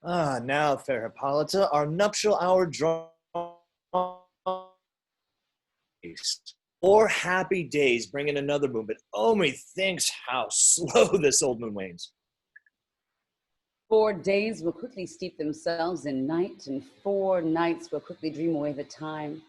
Ah, now, fair Hippolyta, our nuptial hour draws. 4 happy days bring in another moon, but oh methinks how slow this old moon wanes. 4 days will quickly steep themselves in night, and 4 nights will quickly dream away the time.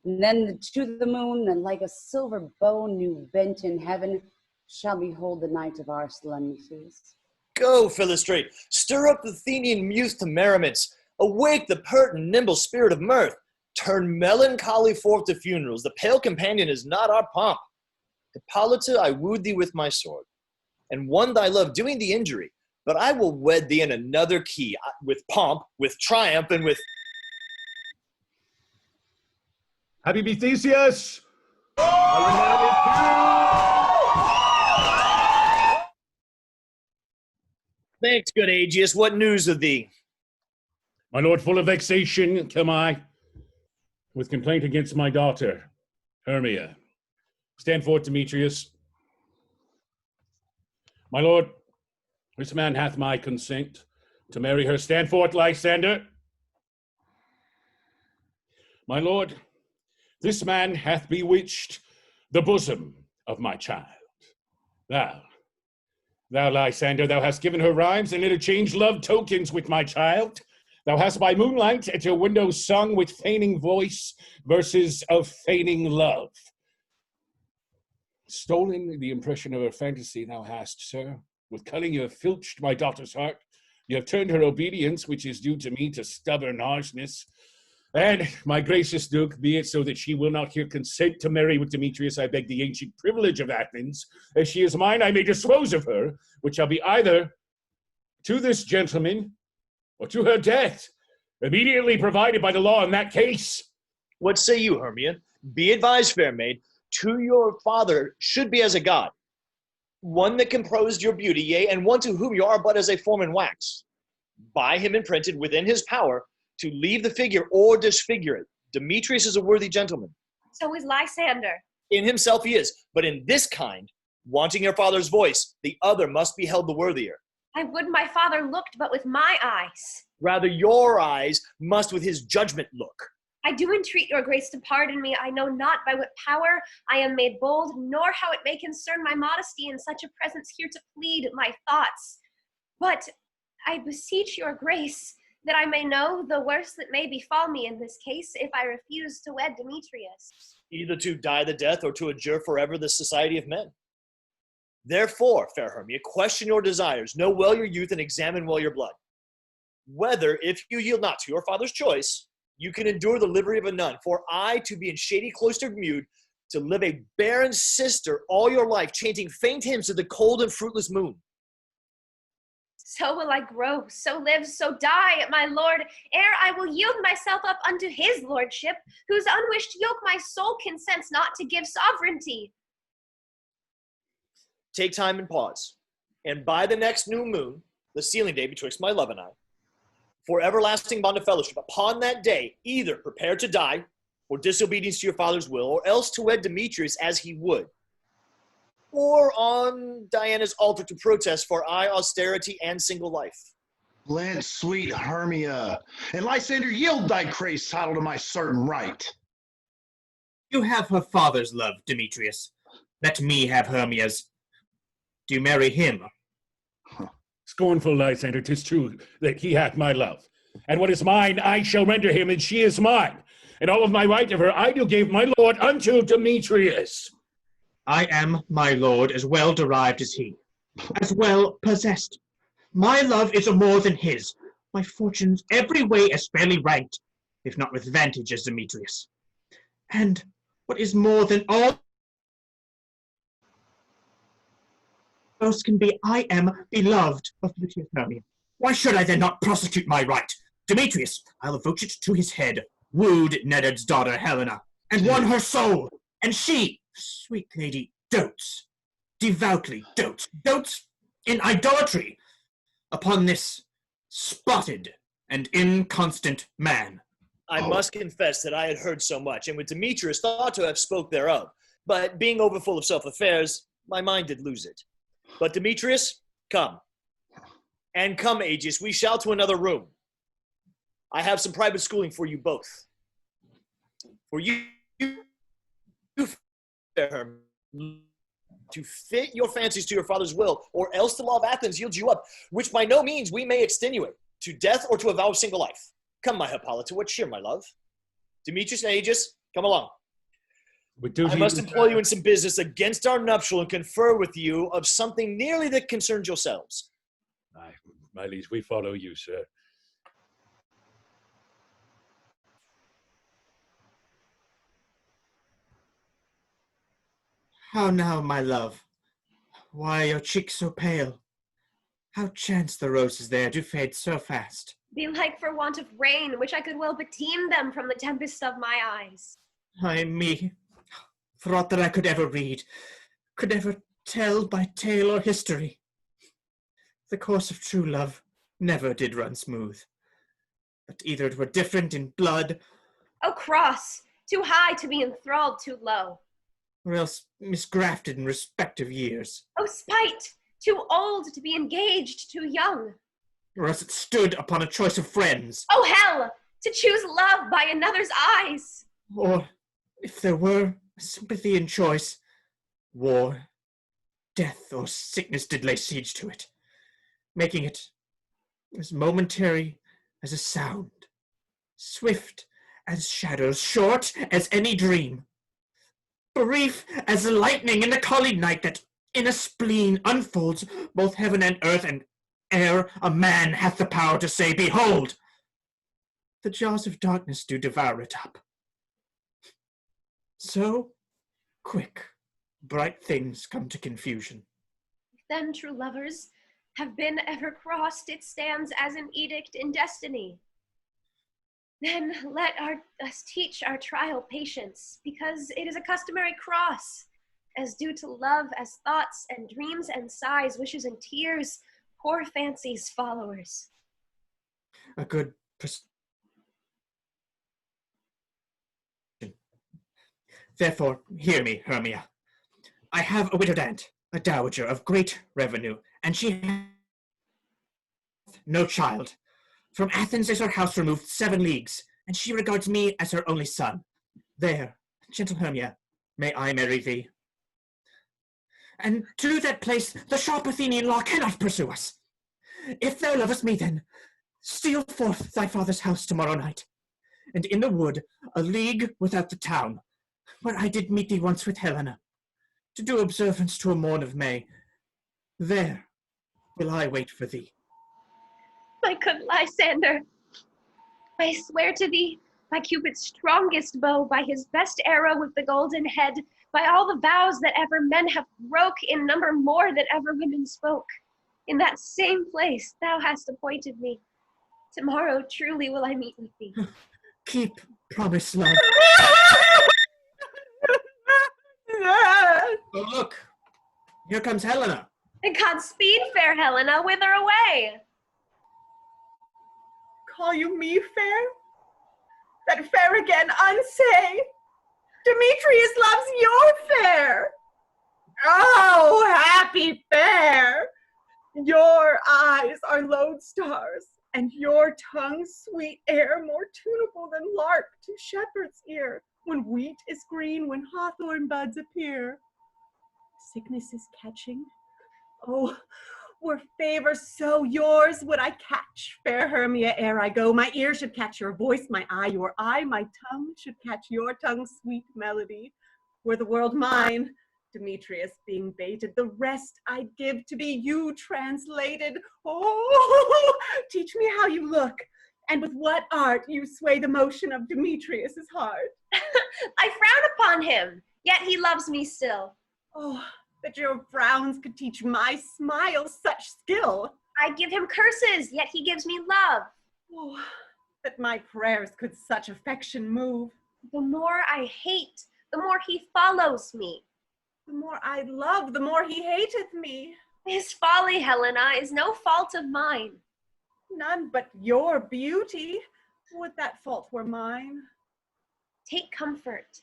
And then to the moon, and like a silver bow new bent in heaven, shall behold the night of our solemnities. Go, Philostrate, stir up the Athenian youth to merriments, awake the pert and nimble spirit of mirth, turn melancholy forth to funerals, the pale companion is not our pomp. Hippolyta, I wooed thee with my sword, and won thy love doing thee injury, but I will wed thee in another key, with pomp, with triumph, and with... Happy be Theseus! Thanks, good Aegeus. What news of thee? My lord, full of vexation, come I, with complaint against my daughter, Hermia. Stand forth, Demetrius. My lord, this man hath my consent to marry her. Stand forth, Lysander. My lord, this man hath bewitched the bosom of my child. Thou, Lysander, thou hast given her rhymes and interchanged love tokens with my child. Thou hast by moonlight at your window sung with feigning voice verses of feigning love. Stolen the impression of her fantasy thou hast, sir. With cunning you have filched my daughter's heart. You have turned her obedience, which is due to me, to stubborn harshness. And, my gracious Duke, be it so that she will not here consent to marry with Demetrius, I beg the ancient privilege of Athens. As she is mine, I may dispose of her, which shall be either to this gentleman or to her death, immediately provided by the law in that case. What say you, Hermia? Be advised, fair maid, to your father should be as a god, one that composed your beauty, yea, and one to whom you are but as a form in wax. By him imprinted within his power, to leave the figure or disfigure it. Demetrius is a worthy gentleman. So is Lysander. In himself he is, but in this kind, wanting your father's voice, the other must be held the worthier. I would my father looked but with my eyes. Rather your eyes must with his judgment look. I do entreat your grace to pardon me. I know not by what power I am made bold, nor how it may concern my modesty in such a presence here to plead my thoughts. But I beseech your grace that I may know the worst that may befall me in this case if I refuse to wed Demetrius. Either to die the death or to adjure forever the society of men. Therefore, fair Hermia, question your desires, know well your youth, and examine well your blood. Whether, if you yield not to your father's choice, you can endure the livery of a nun, for I, to be in shady cloistered mute, to live a barren sister all your life, chanting faint hymns to the cold and fruitless moon. So will I grow, so live, so die, my lord, ere I will yield myself up unto his lordship, whose unwished yoke my soul consents not to give sovereignty. Take time and pause, and by the next new moon, the sealing day betwixt my love and I, for everlasting bond of fellowship, upon that day, either prepare to die, for disobedience to your father's will, or else to wed Demetrius as he would, or on Diana's altar to protest for austerity and single life. Lent, sweet Hermia, and Lysander, yield thy crazed title to my certain right. You have her father's love, Demetrius. Let me have Hermia's. Do you marry him? Scornful Lysander, 'tis true that he hath my love. And what is mine, I shall render him, and she is mine. And all of my right of her I do give my lord unto Demetrius. I am, my lord, as well derived as he, as well possessed. My love is a more than his, my fortunes every way as fairly ranked, if not with vantage as Demetrius. And what is more than all else can be, I am beloved of beauteous Hermia. Why should I then not prosecute my right? Demetrius, I'll avouch it to his head, wooed Nedard's daughter Helena, and won her soul, and she, sweet lady, dotes, devoutly dotes in idolatry upon this spotted and inconstant man. I must confess that I had heard so much, and with Demetrius thought to have spoke thereof, but being overfull of self-affairs, my mind did lose it. But Demetrius, come. And come, Aegis, we shall to another room. I have some private schooling for you both. For you fair Hermia, to fit your fancies to your father's will, or else the law of Athens yields you up, which by no means we may extenuate, to death or to a vow of single life. Come, my Hippolyta, what cheer, my love? Demetrius and Aegis, come along. I must employ you in some business against our nuptial and confer with you of something nearly that concerns yourselves. Aye, my liege, we follow you, sir. How now, my love? Why your cheeks so pale? How chance the roses there do fade so fast? Belike for want of rain, which I could well beteem them from the tempest of my eyes. Aymee, thought that I could ever read, could ever tell by tale or history. The course of true love never did run smooth, but either it were different in blood, O cross, too high to be enthralled too low. or else misgrafted in respective years, O spite, too old to be engaged too young. or else it stood upon a choice of friends, O hell, to choose love by another's eyes. or, if there were sympathy in choice, war, death, or sickness did lay siege to it, making it as momentary as a sound, swift as shadows, short as any dream, brief as the lightning in the collied night that in a spleen unfolds both heaven and earth, and ere a man hath the power to say, behold, the jaws of darkness do devour it up. So, quick, bright things come to confusion. Then true lovers have been ever crossed, it stands as an edict in destiny. Then let us teach our trial patience, because it is a customary cross, as due to love as thoughts and dreams and sighs, wishes and tears, poor fancies followers. A good Therefore, hear me, Hermia. I have a widowed aunt, a dowager of great revenue, and she hath no child. From Athens is her house removed 7 leagues, and she regards me as her only son. There, gentle Hermia, may I marry thee. And to that place the sharp Athenian law cannot pursue us. If thou lovest me, then steal forth thy father's house tomorrow night, and in the wood, a league without the town, where I did meet thee once with Helena, to do observance to a morn of May. There will I wait for thee. My good Lysander, I swear to thee, by Cupid's strongest bow, by his best arrow with the golden head, by all the vows that ever men have broke, in number more than ever women spoke, in that same place thou hast appointed me. Tomorrow truly will I meet with thee. Keep promise, love. Oh, look, here comes Helena. And Godspeed, fair Helena, whither away? Call you me fair? That fair again, Anse! Demetrius loves your fair! Oh, happy fair! Your eyes are lodestars, and your tongue sweet air, more tunable than lark to shepherd's ear, when wheat is green, when hawthorn buds appear. Sickness is catching. Oh, were favor so yours would I catch, fair Hermia, ere I go. My ear should catch your voice, my eye, my tongue should catch your tongue's sweet melody. Were the world mine, Demetrius being baited, the rest I'd give to be you translated. Oh, teach me how you look, and with what art you sway the motion of Demetrius's heart. I frown upon him, yet he loves me still. Oh, that your frowns could teach my smile such skill. I give him curses, yet he gives me love. Oh, that my prayers could such affection move. The more I hate, the more he follows me. The more I love, the more he hateth me. His folly, Helena, is no fault of mine. None but your beauty. Would that fault were mine. Take comfort.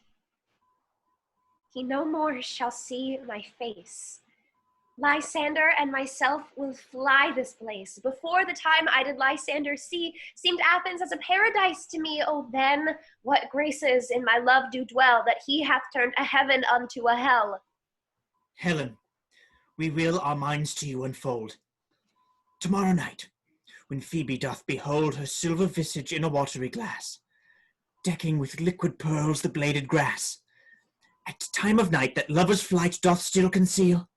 He no more shall see my face, Lysander and myself will fly this place. Before the time I did Lysander see, seemed Athens as a paradise to me. Oh, then what graces in my love do dwell, that he hath turned a heaven unto a hell. Helen, we will our minds to you unfold. Tomorrow night, when Phoebe doth behold her silver visage in a watery glass, decking with liquid pearls the bladed grass, at time of night that lover's flight doth still conceal,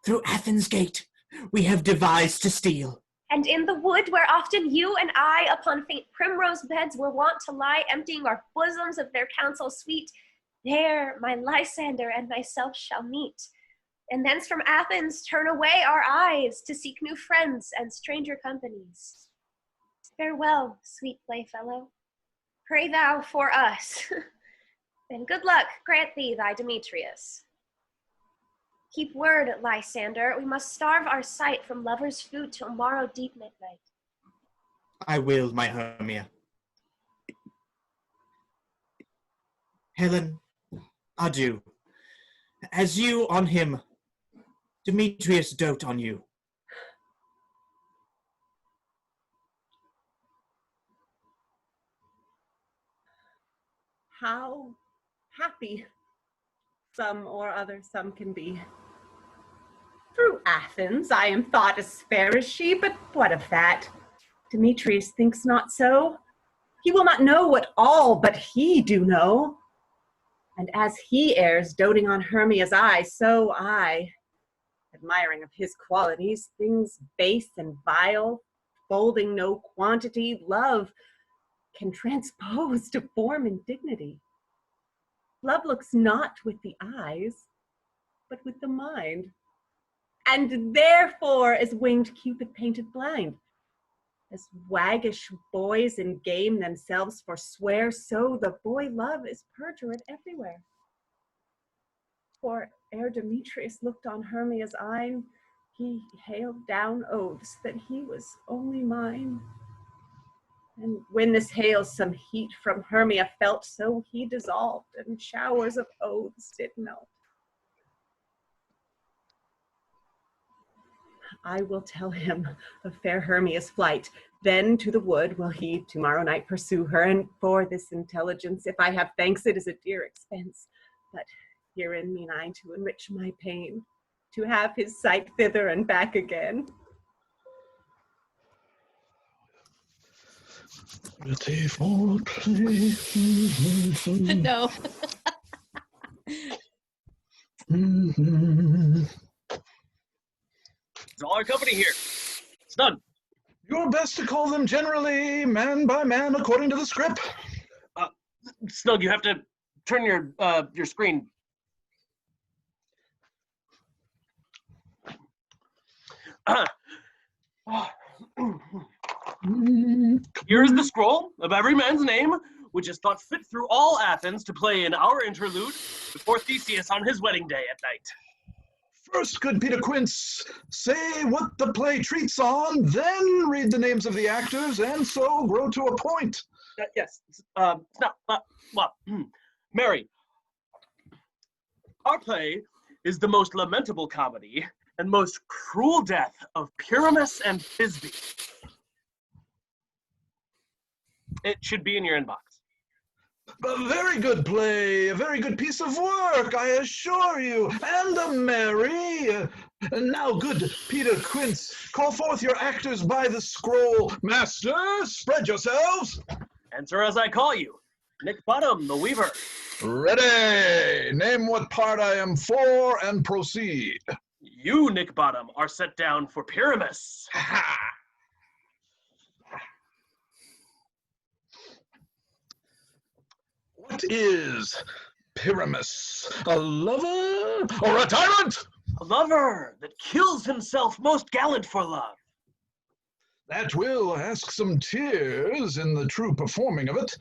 through Athens' gate we have devised to steal. And in the wood where often you and I upon faint primrose beds were wont to lie, emptying our bosoms of their counsel sweet, there my Lysander and myself shall meet, and thence from Athens turn away our eyes to seek new friends and stranger companies. Farewell, sweet playfellow. Pray thou for us. And good luck grant thee thy Demetrius. Keep word, Lysander, we must starve our sight from lovers' food till morrow deep midnight. I will, my Hermia. Helen, adieu. As you on him, Demetrius dote on you. How happy some or other some can be. Through Athens I am thought as fair as she, but what of that? Demetrius thinks not so. He will not know what all but he do know. And as he errs, doting on Hermia's eye, so I, admiring of his qualities, things base and vile, folding no quantity, love can transpose to form and dignity. Love looks not with the eyes, but with the mind. And therefore is winged Cupid painted blind. As waggish boys in game themselves forswear, so the boy love is perjured everywhere. For ere Demetrius looked on Hermia's eyne, he hailed down oaths that he was only mine. And when this hail some heat from Hermia felt, so he dissolved, and showers of oaths did melt. I will tell him of fair Hermia's flight. Then to the wood will he tomorrow night pursue her. And for this intelligence, if I have thanks, it is a dear expense. But herein mean I to enrich my pain, to have his sight thither and back again. Ready for play. No. It's all our company here. Snug. Your best to call them generally man by man according to the script. Snug, you have to turn your screen. Here is the scroll of every man's name, which is thought fit through all Athens to play in our interlude before Theseus on his wedding day at night. First, good Peter Quince, say what the play treats on, then read the names of the actors, and so grow to a point. Yes. Mary, our play is the most lamentable comedy and most cruel death of Pyramus and Thisbe. It should be in your inbox. A very good play, a very good piece of work, I assure you, and a merry. Now, good Peter Quince, call forth your actors by the scroll. Master, spread yourselves. Answer as I call you. Nick Bottom, the Weaver. Ready. Name what part I am for and proceed. You, Nick Bottom, are set down for Pyramus. Ha! What is Pyramus? A lover or a tyrant? A lover that kills himself most gallant for love. That will ask some tears in the true performing of it.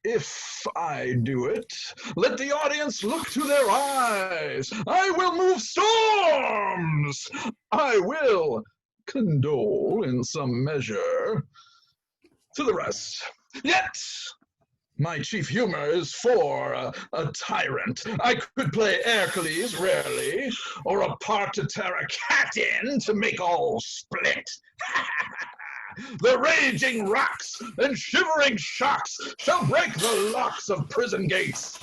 If I do it, let the audience look to their eyes. I will move storms. I will condole in some measure. To the rest. Yet My chief humor is for a tyrant. I could play Hercules rarely, or a part to tear a cat in to make all split. The raging rocks and shivering shocks shall break the locks of prison gates.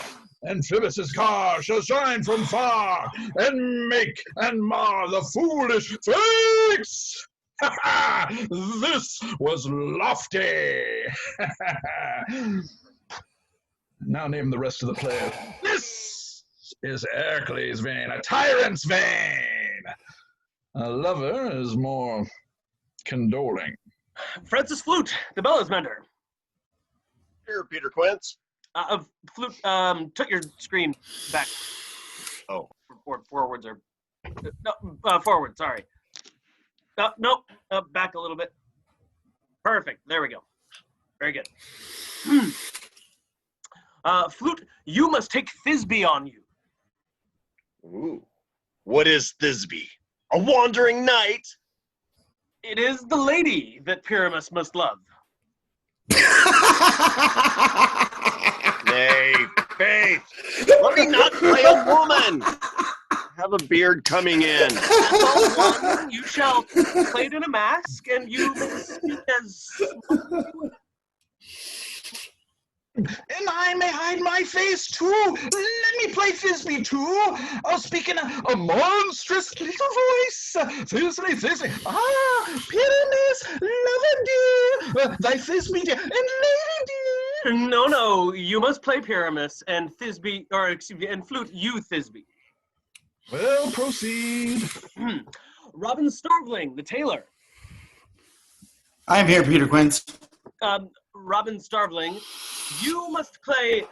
Amphibious car shall shine from far and make and mar the foolish fakes. This was lofty. Now name the rest of the play. This is Hercules' vein, a tyrant's vein. A lover is more condoling. Francis Flute, the bellows mender. Here, Peter Quince. Flute, took your screen back. Oh. Forwards or... No, forward, sorry. Nope, back a little bit. Perfect, there we go. Very good. Flute, you must take Thisbe on you. Ooh. What is Thisbe? A wandering knight? It is the lady that Pyramus must love. Nay, Faith, let me not play a woman. Have a beard coming in. As all one, you shall play it in a mask, and you may speak as... And I may hide my face too. Let me play Thisbe too. I'll speak in a monstrous little voice. Thisbe. Ah, Pyramus, lover dear, thy Thisbe dear, and lady dear. No, you must play Pyramus, and Thisbe, or excuse me, and Flute, you Thisbe. Well, proceed. Robin Starveling, the tailor. I'm here, Peter Quince. Robin Starveling, you must play...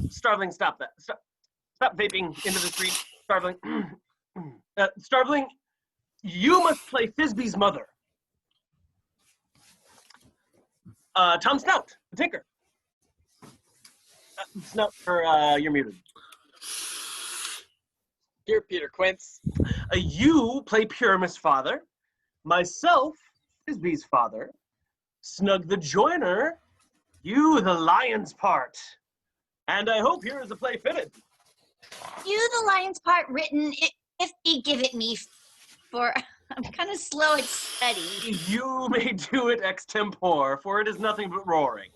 Starveling, stop that. Stop vaping into the street. Starveling. Starveling, you must play Thisbe's mother. Tom Snout, the tinker. Snout, you're muted. Here, Peter Quince. You play Pyramus' father. Myself, Thisbe's father. Snug the joiner. You, the lion's part. And I hope here is the play fitted. You, the lion's part written, if ye give it me for... I'm kind of slow at study. You may do it extempore, for it is nothing but roaring.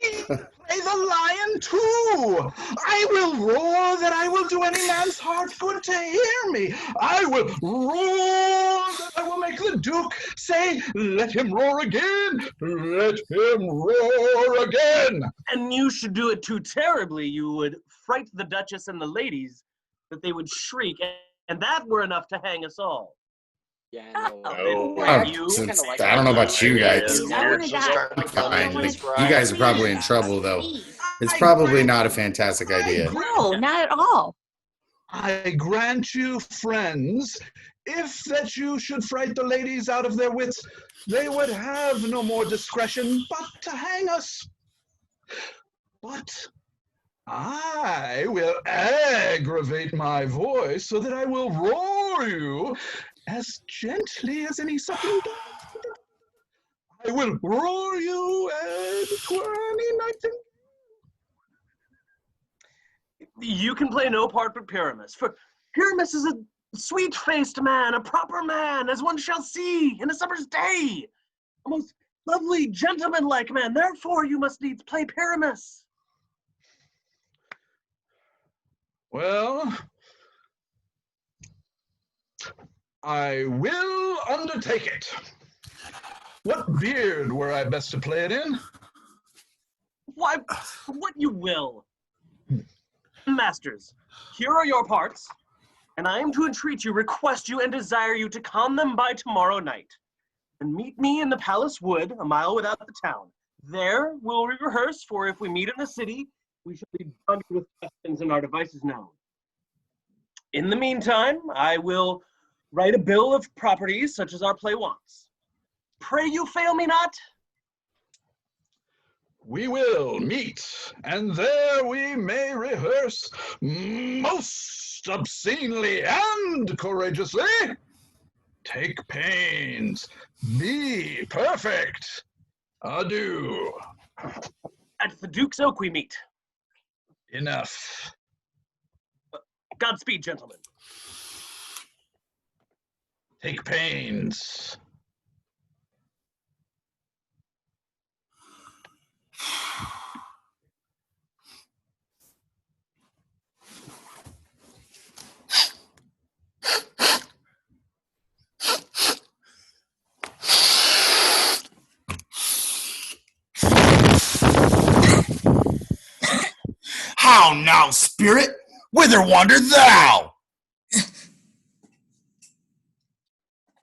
Play the lion too. I will roar that I will do any man's heart good to hear me. I will roar that I will make the Duke say, let him roar again. Let him roar again. And you should do it too terribly. You would fright the Duchess and the ladies that they would shriek, and that were enough to hang us all. Yeah, I don't know about you guys. Fine. You guys are probably in trouble, though. It's probably not a fantastic idea. No, not at all. I grant you, friends, if that you should fright the ladies out of their wits, they would have no more discretion but to hang us. But I will aggravate my voice so that I will roar you as gently as any sucking dog. I will roar you at 20 nights. You can play no part but Pyramus, for Pyramus is a sweet-faced man, a proper man, as one shall see in a summer's day. A most lovely, gentleman-like man. Therefore, you must needs play Pyramus. Well, I will undertake it. What beard were I best to play it in? Why, what you will. Masters, here are your parts, and I am to entreat you, request you, and desire you to con them by tomorrow night, and meet me in the Palace Wood, a mile without the town. There we'll rehearse, for if we meet in the city, we shall be bundled with questions and our devices known. In the meantime, I will write a bill of properties such as our play wants. Pray you fail me not. We will meet, and there we may rehearse most obscenely and courageously. Take pains, be perfect. Adieu. At the Duke's Oak we meet. Enough. Godspeed, gentlemen. Take pains. How now, spirit? Whither wandered thou?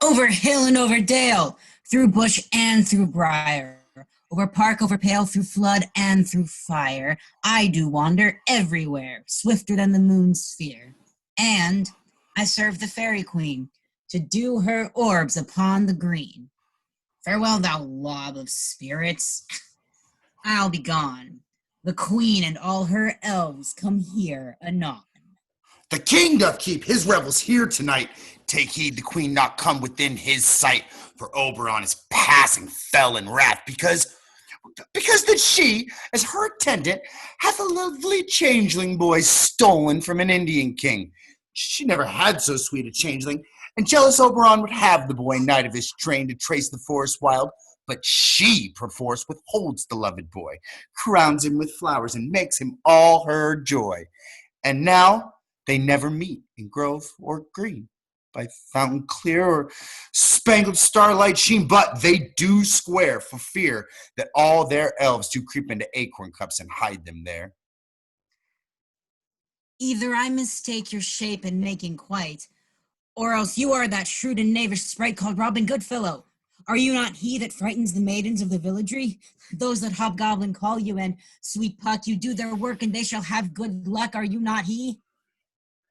Over hill and over dale, through bush and through briar, over park, over pale, through flood and through fire, I do wander everywhere, swifter than the moon's sphere. And I serve the fairy queen, to dew her orbs upon the green. Farewell, thou lob of spirits. I'll be gone. The queen and all her elves come here anon. The king doth keep his revels here tonight. Take heed the queen not come within his sight, for Oberon is passing fell in wrath, because that she, as her attendant, hath a lovely changeling boy stolen from an Indian king. She never had so sweet a changeling, and jealous Oberon would have the boy knight of his train to trace the forest wild, but she perforce withholds the loved boy, crowns him with flowers, and makes him all her joy. And now they never meet in grove or green, by fountain clear or spangled starlight sheen, but they do square for fear that all their elves do creep into acorn cups and hide them there. Either I mistake your shape in making quite, or else you are that shrewd and knavish sprite called Robin Goodfellow. Are you not he that frightens the maidens of the villagery? Those that hobgoblin call you, and sweet Puck, you do their work and they shall have good luck. Are you not he?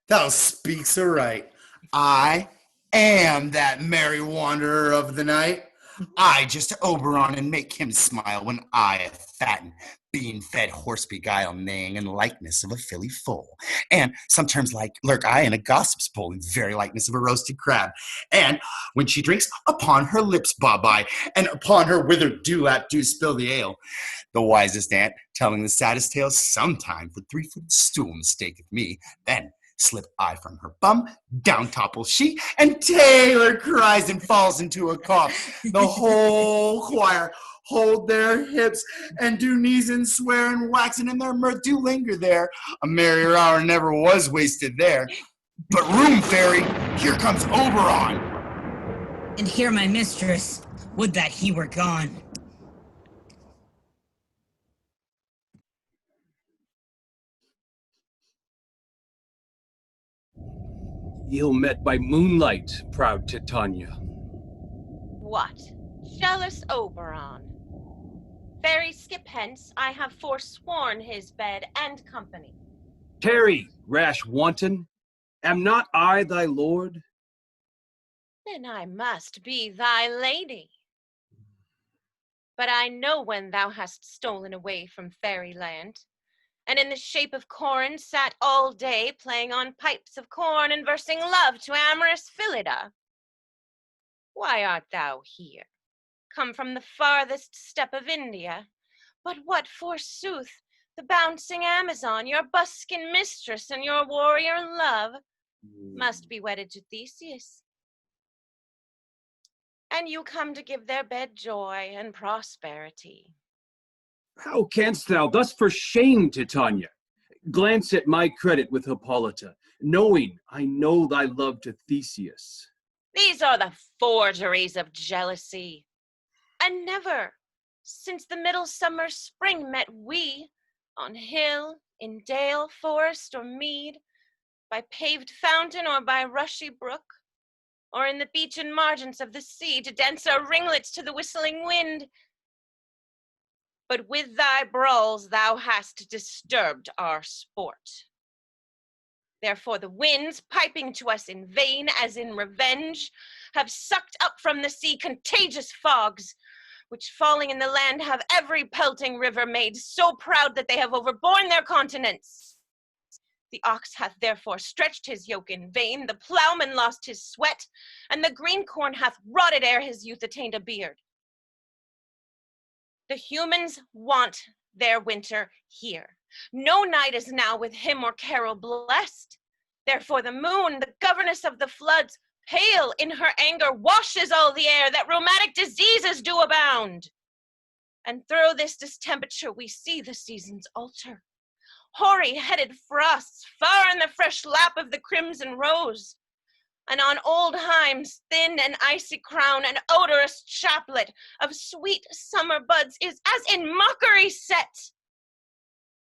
Thou speaks aright. I am that merry wanderer of the night. I just Oberon and make him smile when I fatten, being fed horse beguile neighing in likeness of a filly foal. And sometimes lurk I in a gossip's bowl in very likeness of a roasted crab. And when she drinks, upon her lips bob I, and upon her withered dewlap do spill the ale. The wisest aunt, telling the saddest tales, sometime for 3-foot stool mistaketh me. Then slip I from her bum, down topples she, and Taylor cries and falls into a cough. The whole choir hold their hips and do knees and swear, and waxing in their mirth do linger there. A merrier hour never was wasted there. But room, fairy, here comes Oberon. And here my mistress, would that he were gone. Ill met by moonlight, proud Titania. What? Jealous Oberon? Fairy, skip hence, I have forsworn his bed and company. Cheri, rash wanton, am not I thy lord? Then I must be thy lady. But I know when thou hast stolen away from fairyland, and in the shape of Corin sat all day playing on pipes of corn and versing love to amorous Hippolyta. Why art thou here, come from the farthest steppe of India? But what, forsooth, the bouncing Amazon, your buskin mistress and your warrior love, must be wedded to Theseus? And you come to give their bed joy and prosperity. How canst thou thus for shame, Titania? Glance at my credit with Hippolyta, knowing I know thy love to Theseus. These are the forgeries of jealousy. And never, since the midsummer spring, met we, on hill, in dale, forest, or mead, by paved fountain or by rushy brook, or in the beechen margins of the sea, to dance our ringlets to the whistling wind. But with thy brawls thou hast disturbed our sport. Therefore the winds, piping to us in vain as in revenge, have sucked up from the sea contagious fogs, which falling in the land have every pelting river made so proud that they have overborne their continents. The ox hath therefore stretched his yoke in vain, the plowman lost his sweat, and the green corn hath rotted ere his youth attained a beard. The humans want their winter here. No night is now with him or Carol blessed. Therefore the moon, the governess of the floods, pale in her anger, washes all the air that rheumatic diseases do abound. And through this distemperature we see the seasons alter. Hoary-headed frosts far in the fresh lap of the crimson rose, and on old Heim's thin and icy crown an odorous chaplet of sweet summer buds is as in mockery set.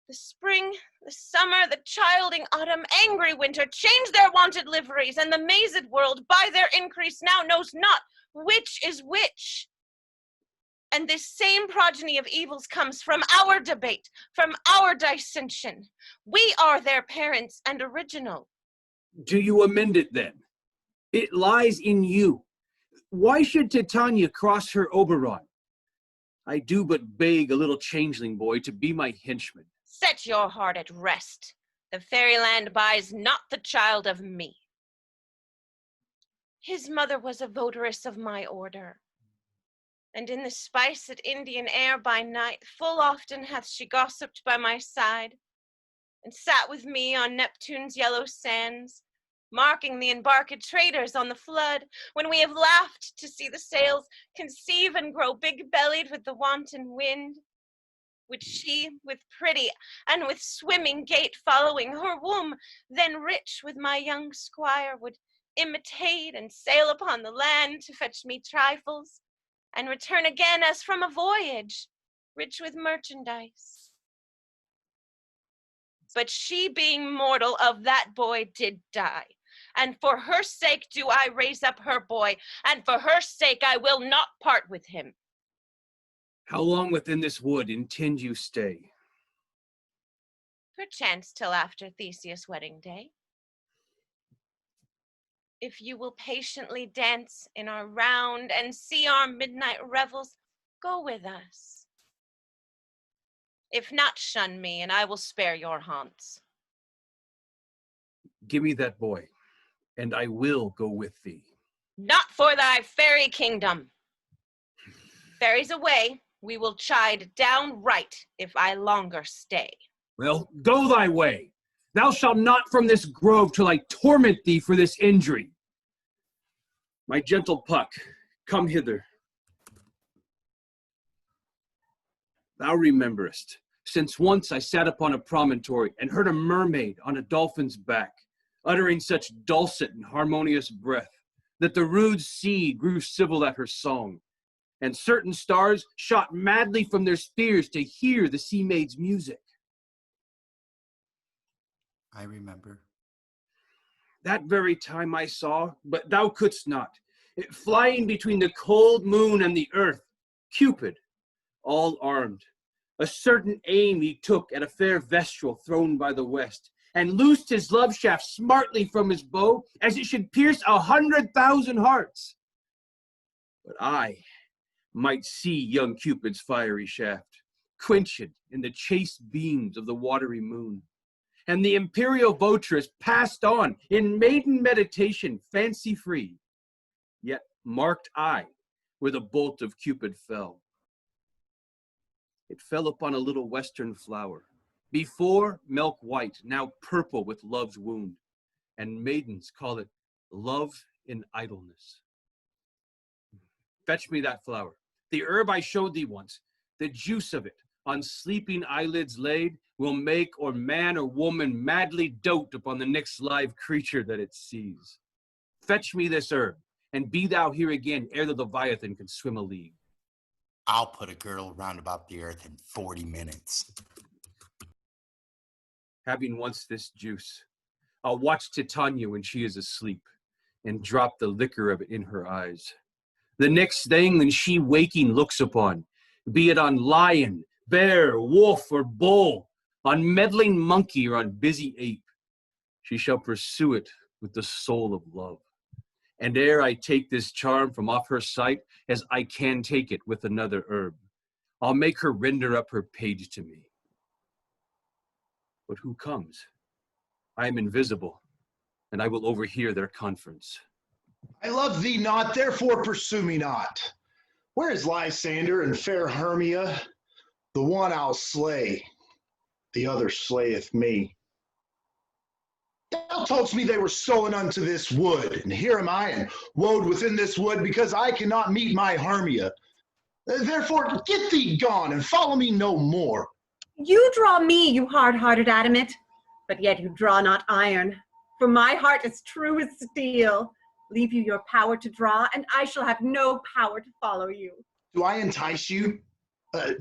The spring, the summer, the childing autumn, angry winter change their wonted liveries, and the mazed world by their increase now knows not which is which. And this same progeny of evils comes from our debate, from our dissension. We are their parents and original. Do you amend it then? It lies in you. Why should Titania cross her Oberon? I do but beg a little changeling boy to be my henchman. Set your heart at rest. The fairyland buys not the child of me. His mother was a votaress of my order. And in the spiced Indian air by night, full often hath she gossiped by my side, and sat with me on Neptune's yellow sands, marking the embarked traders on the flood, when we have laughed to see the sails conceive and grow big-bellied with the wanton wind, which she, with pretty and with swimming gait following her womb, then rich with my young squire would imitate and sail upon the land to fetch me trifles, and return again as from a voyage, rich with merchandise. But she being mortal of that boy did die, and for her sake do I raise up her boy, and for her sake I will not part with him. How long within this wood intend you stay? Perchance till after Theseus' wedding day. If you will patiently dance in our round and see our midnight revels, go with us. If not, shun me, and I will spare your haunts. Give me that boy, and I will go with thee. Not for thy fairy kingdom. Fairies away, we will chide downright if I longer stay. Well, go thy way. Thou shalt not from this grove till I torment thee for this injury. My gentle Puck, come hither. Thou rememberest, since once I sat upon a promontory and heard a mermaid on a dolphin's back, uttering such dulcet and harmonious breath, that the rude sea grew civil at her song, and certain stars shot madly from their spheres to hear the sea maid's music. I remember. That very time I saw, but thou couldst not, it flying between the cold moon and the earth, Cupid, all armed. A certain aim he took at a fair vestal thrown by the west, and loosed his love shaft smartly from his bow, as it should pierce 100,000 hearts. But I might see young Cupid's fiery shaft, quenched in the chaste beams of the watery moon. And the imperial votress passed on in maiden meditation, fancy-free. Yet marked I where the bolt of Cupid fell. It fell upon a little western flower, before milk white, now purple with love's wound, and maidens call it love in idleness. Fetch me that flower, the herb I showed thee once, the juice of it, on sleeping eyelids laid, will make or man or woman madly dote upon the next live creature that it sees. Fetch me this herb, and be thou here again ere the Leviathan can swim a league. I'll put a girdle round about the earth in 40 minutes. Having once this juice, I'll watch Titania when she is asleep, and drop the liquor of it in her eyes. The next thing when she waking looks upon, be it on lion, bear, wolf, or bull, on meddling monkey or on busy ape, she shall pursue it with the soul of love. And ere I take this charm from off her sight, as I can take it with another herb, I'll make her render up her page to me. But who comes? I am invisible, and I will overhear their conference. I love thee not, therefore pursue me not. Where is Lysander and fair Hermia? The one I'll slay, the other slayeth me. Thou toldst me they were stolen unto this wood, and here am I, and woed within this wood, because I cannot meet my Hermia. Therefore, get thee gone, and follow me no more. You draw me, you hard-hearted adamant, but yet you draw not iron. For my heart is true as steel. Leave you your power to draw, and I shall have no power to follow you. Do I entice you?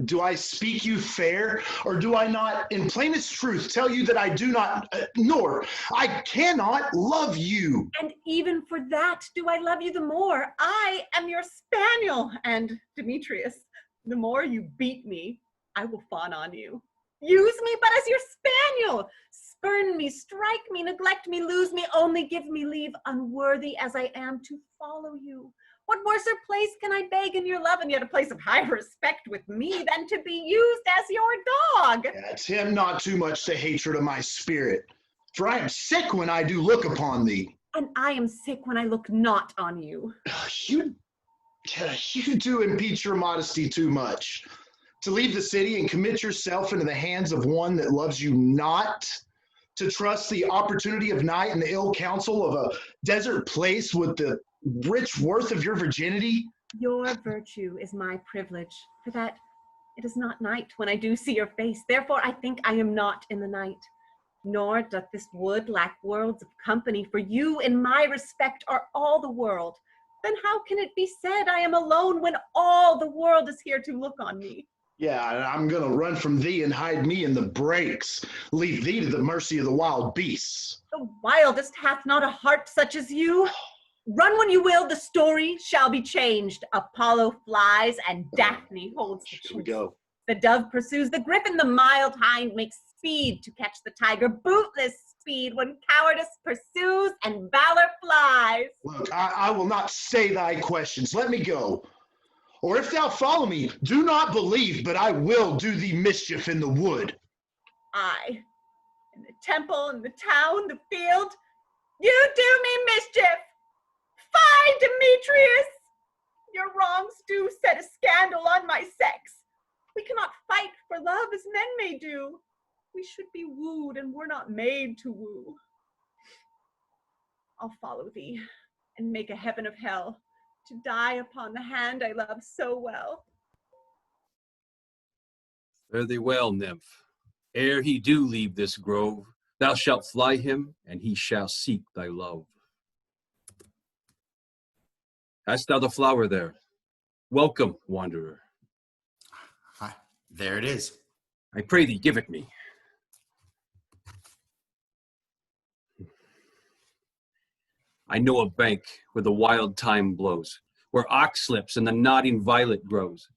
Do I speak you fair? Or do I not, in plainest truth, tell you that I do not, nor I cannot love you? And even for that do I love you the more. I am your spaniel, and Demetrius, the more you beat me, I will fawn on you. Use me but as your spaniel. Spurn me, strike me, neglect me, lose me, only give me leave, unworthy as I am, to follow you. What worser place can I beg in your love, and yet a place of high respect with me, than to be used as your dog? Tim, not too much the hatred of my spirit, for I am sick when I do look upon thee. And I am sick when I look not on you. You do impeach your modesty too much. To leave the city and commit yourself into the hands of one that loves you not, to trust the opportunity of night and the ill counsel of a desert place with the rich worth of your virginity? Your virtue is my privilege, for that it is not night when I do see your face. Therefore I think I am not in the night. Nor doth this wood lack worlds of company, for you in my respect are all the world. Then how can it be said I am alone when all the world is here to look on me? Yeah, and I'm gonna run from thee and hide me in the brakes, leave thee to the mercy of the wild beasts. The wildest hath not a heart such as you. Run when you will, the story shall be changed. Apollo flies and Daphne holds the Here we go. The dove pursues the griffin, the mild hind makes speed to catch the tiger, bootless speed when cowardice pursues and valor flies. Look, I will not say thy questions. Let me go. Or if thou follow me, do not believe, but I will do thee mischief in the wood. I, in the temple, in the town, the field, you do me mischief. Fie, Demetrius! Your wrongs do set a scandal on my sex. We cannot fight for love as men may do. We should be wooed, and we're not made to woo. I'll follow thee, and make a heaven of hell, to die upon the hand I love so well. Fare thee well, nymph. Ere he do leave this grove, thou shalt fly him, and he shall seek thy love. Hast thou the flower there? Welcome, wanderer. There it is. I pray thee, give it me. I know a bank where the wild thyme blows, where ox slips and the nodding violet grows,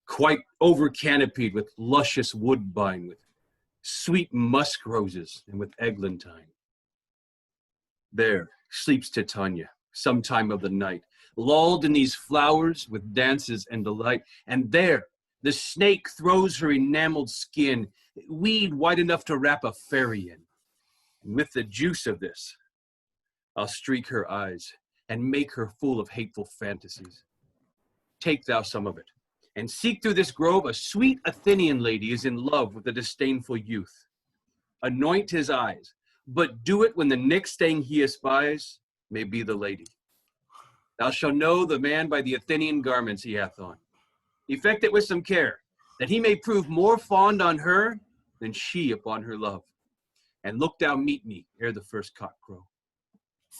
quite over canopied with luscious woodbine, with sweet musk roses and with eglantine. There sleeps Titania, sometime of the night, lulled in these flowers with dances and delight. And there the snake throws her enameled skin, weed wide enough to wrap a fairy in. And with the juice of this, I'll streak her eyes and make her full of hateful fantasies. Take thou some of it, and seek through this grove a sweet Athenian lady is in love with a disdainful youth. Anoint his eyes, but do it when the next thing he espies may be the lady. Thou shalt know the man by the Athenian garments he hath on. Effect it with some care, that he may prove more fond on her than she upon her love. And look thou meet me ere the first cock crow.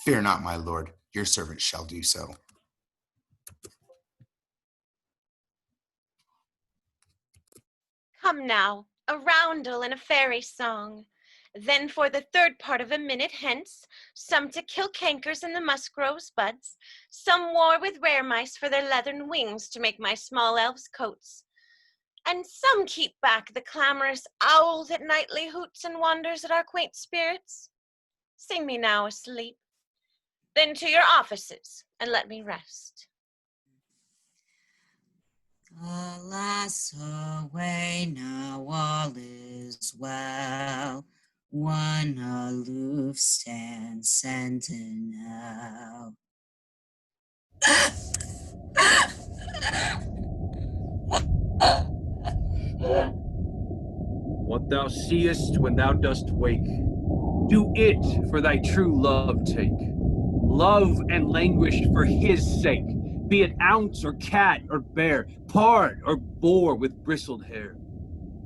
Fear not, my lord, your servant shall do so. Come now, a roundel and a fairy song. Then for the third part of a minute hence, some to kill cankers in the musk rose buds, some war with rare mice for their leathern wings to make my small elves coats, and some keep back the clamorous owl that nightly hoots and wanders at our quaint spirits. Sing me now asleep, then to your offices, and let me rest. Alas, away now, all is well. One aloof stands sentinel. what thou seest when thou dost wake. Do it for thy true love take. Love and languish for his sake, be it ounce or cat or bear, pard or boar with bristled hair.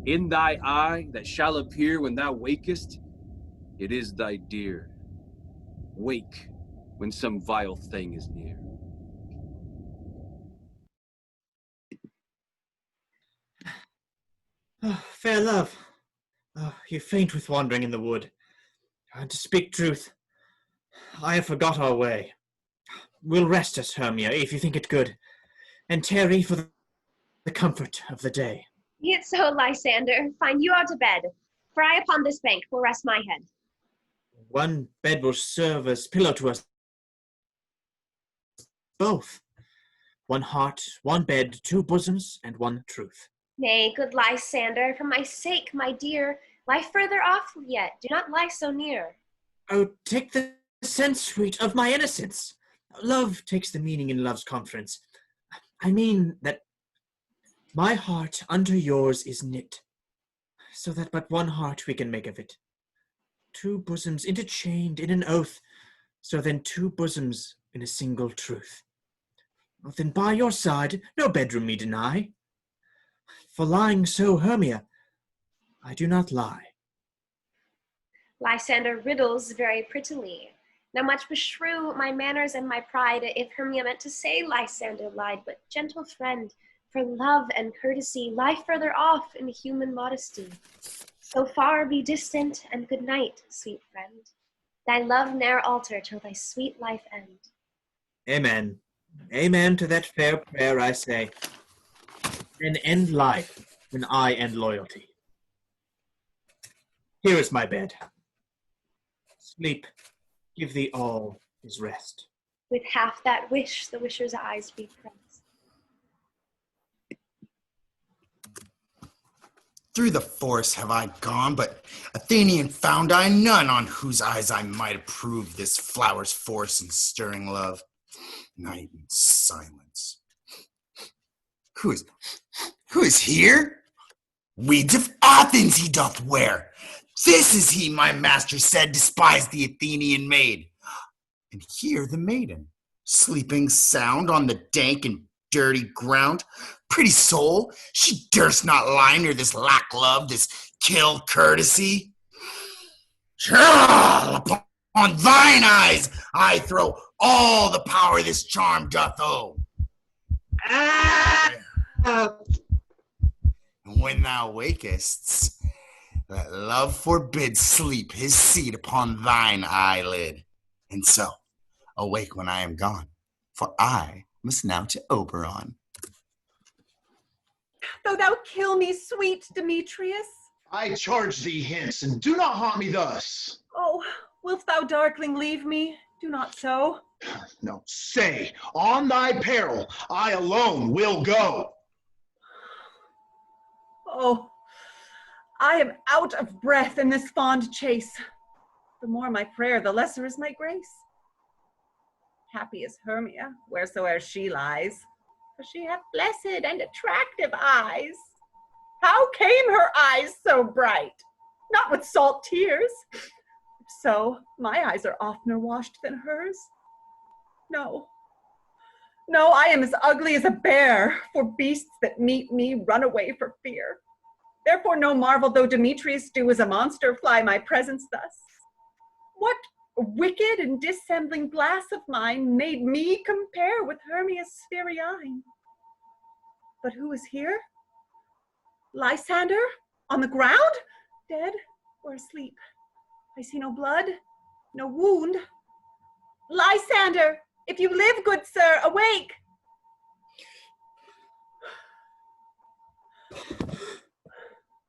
In thy eye that shall appear when thou wakest, it is thy dear. Wake when some vile thing is near. Oh, fair love, you faint with wandering in the wood. And to speak truth, I have forgot our way. We'll rest us, Hermia, if you think it good, and tarry for the comfort of the day. Be it so, Lysander. Find you out to bed, for I upon this bank will rest my head. One bed will serve as pillow to us both. One heart, one bed, two bosoms, and one truth. Nay, good Lysander, for my sake, my dear, lie further off yet. Do not lie so near. Oh, take the sense, sweet, of my innocence. Love takes the meaning in love's conference. I mean that my heart unto yours is knit, so that but one heart we can make of it. Two bosoms interchained in an oath, so then two bosoms in a single truth. Then by your side no bedroom me deny, for lying so, Hermia, I do not lie. Lysander riddles very prettily. Now much beshrew my manners and my pride, if Hermia meant to say Lysander lied. But gentle friend, for love and courtesy, lie further off in human modesty. So far be distant, and good night, sweet friend. Thy love ne'er alter till thy sweet life end. Amen. Amen to that fair prayer, I say. And end life when I end loyalty. Here is my bed. Sleep, give thee all his rest. With half that wish the wisher's eyes be pressed. Through the forest have I gone, but Athenian found I none on whose eyes I might approve this flower's force and stirring love. Night and silence. Who is here? Weeds of Athens he doth wear. This is he, my master said, despised the Athenian maid. And here the maiden, sleeping sound on the dank and dirty ground. Pretty soul, she durst not lie near this lack love, this kill courtesy. Upon thine eyes I throw all the power this charm doth owe. When thou wakest, let love forbid sleep his seat upon thine eyelid. And so, awake when I am gone, for I must now to Oberon. Though thou kill me, sweet Demetrius. I charge thee hence, and do not haunt me thus. Oh, wilt thou, darkling, leave me? Do not so. No, say, on thy peril, I alone will go. Oh, I am out of breath in this fond chase. The more my prayer, the lesser is my grace. Happy is Hermia, wheresoe'er she lies, for she hath blessed and attractive eyes. How came her eyes so bright? Not with salt tears. If so, my eyes are oftener washed than hers. No, I am as ugly as a bear, for beasts that meet me run away for fear. Therefore no marvel though Demetrius do as a monster fly my presence thus. What wicked and dissembling glass of mine made me compare with Hermia's sphery eyne? But who is here? Lysander? On the ground? Dead or asleep? I see no blood, no wound. Lysander, if you live, good sir, awake!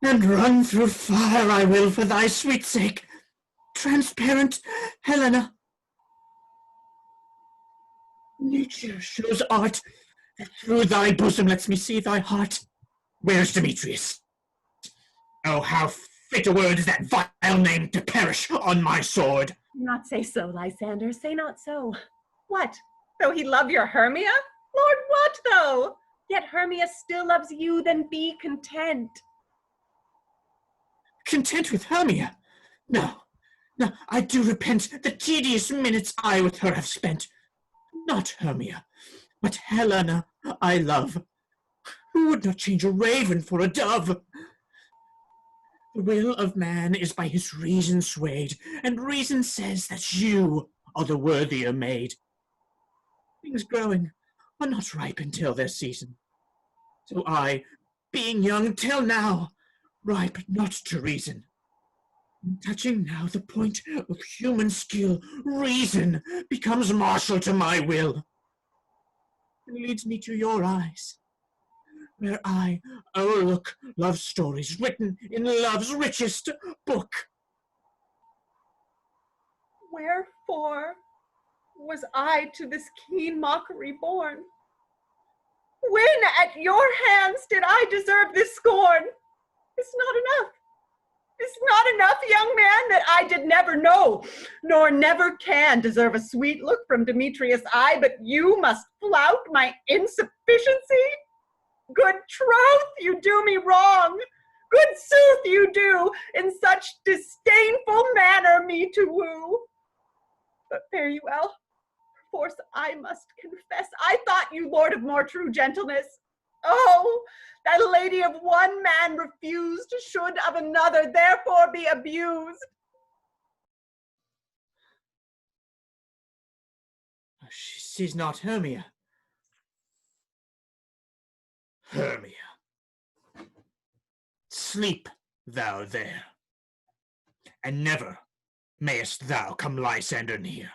And run through fire I will for thy sweet sake, transparent Helena. Nature shows art, and through thy bosom lets me see thy heart. Where's Demetrius? Oh, how fit a word is that vile name to perish on my sword. Do not say so, Lysander, say not so. What, though he love your Hermia? Lord, what though? Yet Hermia still loves you, then be content. content with Hermia. No, I do repent the tedious minutes I with her have spent. Not Hermia, but Helena I love. Who would not change a raven for a dove? The will of man is by his reason swayed, and reason says that you are the worthier maid. Things growing are not ripe until their season. So I, being young till now, ripe not to reason. Touching now the point of human skill, reason becomes martial to my will, and leads me to your eyes, where I o'erlook love stories written in love's richest book. Wherefore was I to this keen mockery born? When at your hands did I deserve this scorn? It's not enough. It's not enough, young man, that I did never know, nor never can deserve a sweet look from Demetrius' eye, but you must flout my insufficiency? Good troth, you do me wrong. Good sooth you do, in such disdainful manner me to woo. But fare you well, perforce I must confess, I thought you lord of more true gentleness. Oh, that a lady of one man refused should of another therefore be abused. She's not Hermia. Hermia. Sleep thou there, and never mayest thou come Lysander near.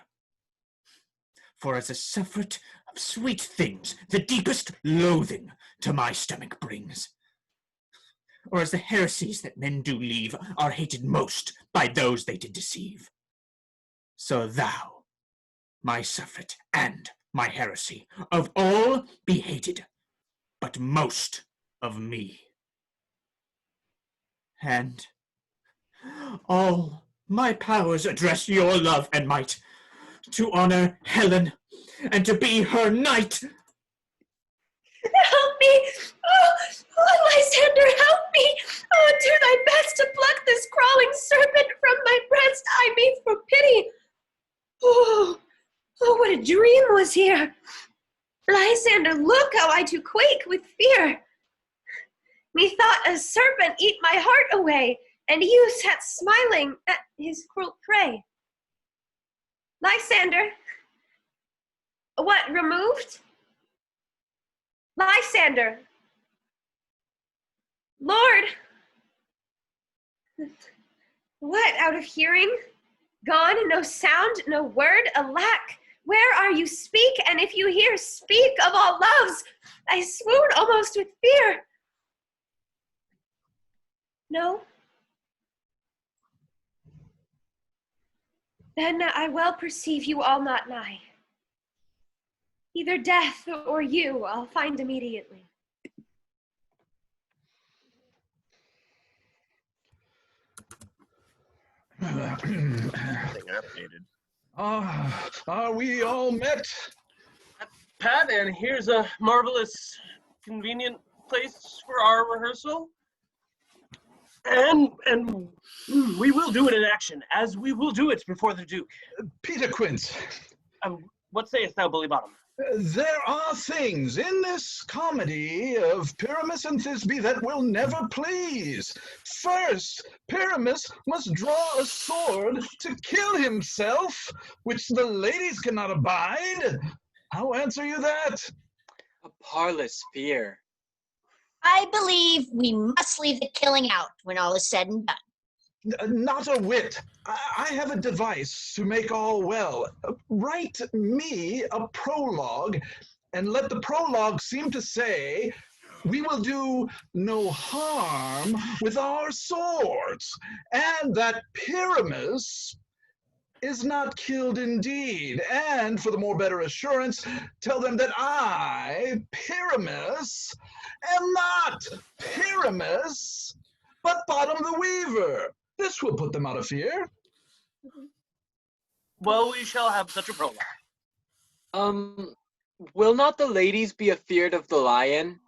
For as a suffrage of sweet things the deepest loathing to my stomach brings, or as the heresies that men do leave are hated most by those they did deceive, so thou, my suffrage and my heresy, of all be hated, but most of me. And all my powers address your love and might, to honor Helen, and to be her knight. Help me! Oh, Lysander, help me! Oh, do thy best to pluck this crawling serpent from my breast, Aymee, for pity! Oh, what a dream was here! Lysander, look how I do quake with fear! Methought a serpent eat my heart away, and you sat smiling at his cruel prey. Lysander, what, removed? Lysander, Lord, what, out of hearing? Gone, no sound, no word, alack, where are you? Speak, and if you hear, speak of all loves. I swoon almost with fear. No? Then I well perceive you all not nigh. Either death or you I'll find immediately. Are we all met? Pat, and here's a marvelous, convenient place for our rehearsal. And we will do it in action, as we will do it before the Duke. Peter Quince. What sayest thou, Bully Bottom? There are things in this comedy of Pyramus and Thisbe that will never please. First, Pyramus must draw a sword to kill himself, which the ladies cannot abide. How answer you that? A parlous fear. I believe we must leave the killing out when all is said and done. Not a whit. I have a device to make all well. Write me a prologue, and let the prologue seem to say, we will do no harm with our swords, and that Pyramus is not killed indeed. And for the more better assurance, tell them that I, Pyramus, am not Pyramus, but Bottom the Weaver. This will put them out of fear. Well, we shall have such a prologue. Will not the ladies be afeard of the lion?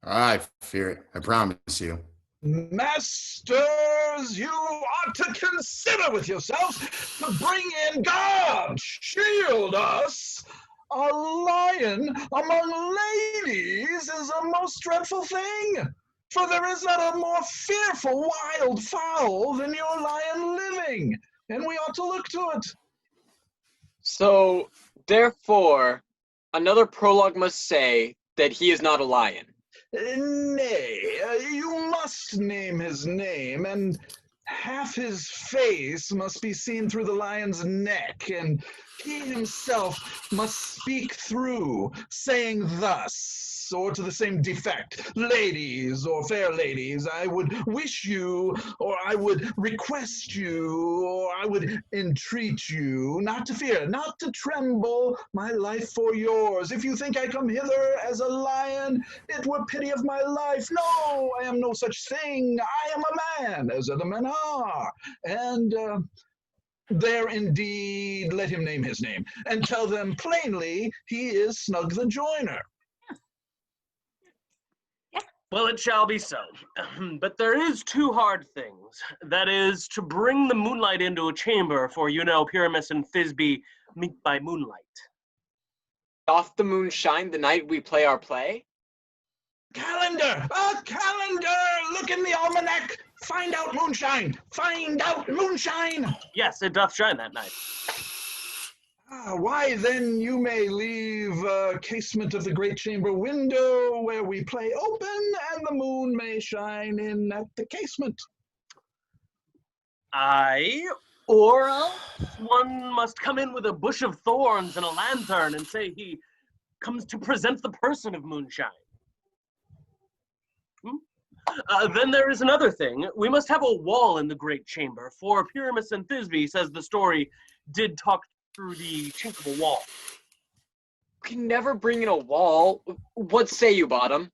I fear it. I promise you. Masters, you ought to consider with yourselves to bring in God, shield us. A lion among ladies is a most dreadful thing, for there is not a more fearful wild fowl than your lion living, and we ought to look to it. So, therefore, another prologue must say that he is not a lion. Nay, you must name his name, and half his face must be seen through the lion's neck, and he himself must speak through, saying thus, or to the same defect, ladies or fair ladies, I would wish you, or I would request you, or I would entreat you, not to fear, not to tremble, my life for yours. If you think I come hither as a lion, it were pity of my life. No, I am no such thing. I am a man, as other men are. And there indeed, let him name his name, and tell them plainly he is Snug the Joiner. Well, it shall be so. But there is two hard things. That is, to bring the moonlight into a chamber, for you know Pyramus and Thisbe meet by moonlight. Doth the moon shine the night we play our play? Calendar! A calendar! Look in the almanac! Find out moonshine! Find out moonshine! Yes, it doth shine that night. Why, then you may leave casement of the great chamber window where we play open, and the moon may shine in at the casement. Aye, or else one must come in with a bush of thorns and a lantern and say he comes to present the person of moonshine. Then there is another thing. We must have a wall in the great chamber, for Pyramus and Thisbe, says the story, did talk through the chink of a wall. We can never bring in a wall. What say you, Bottom?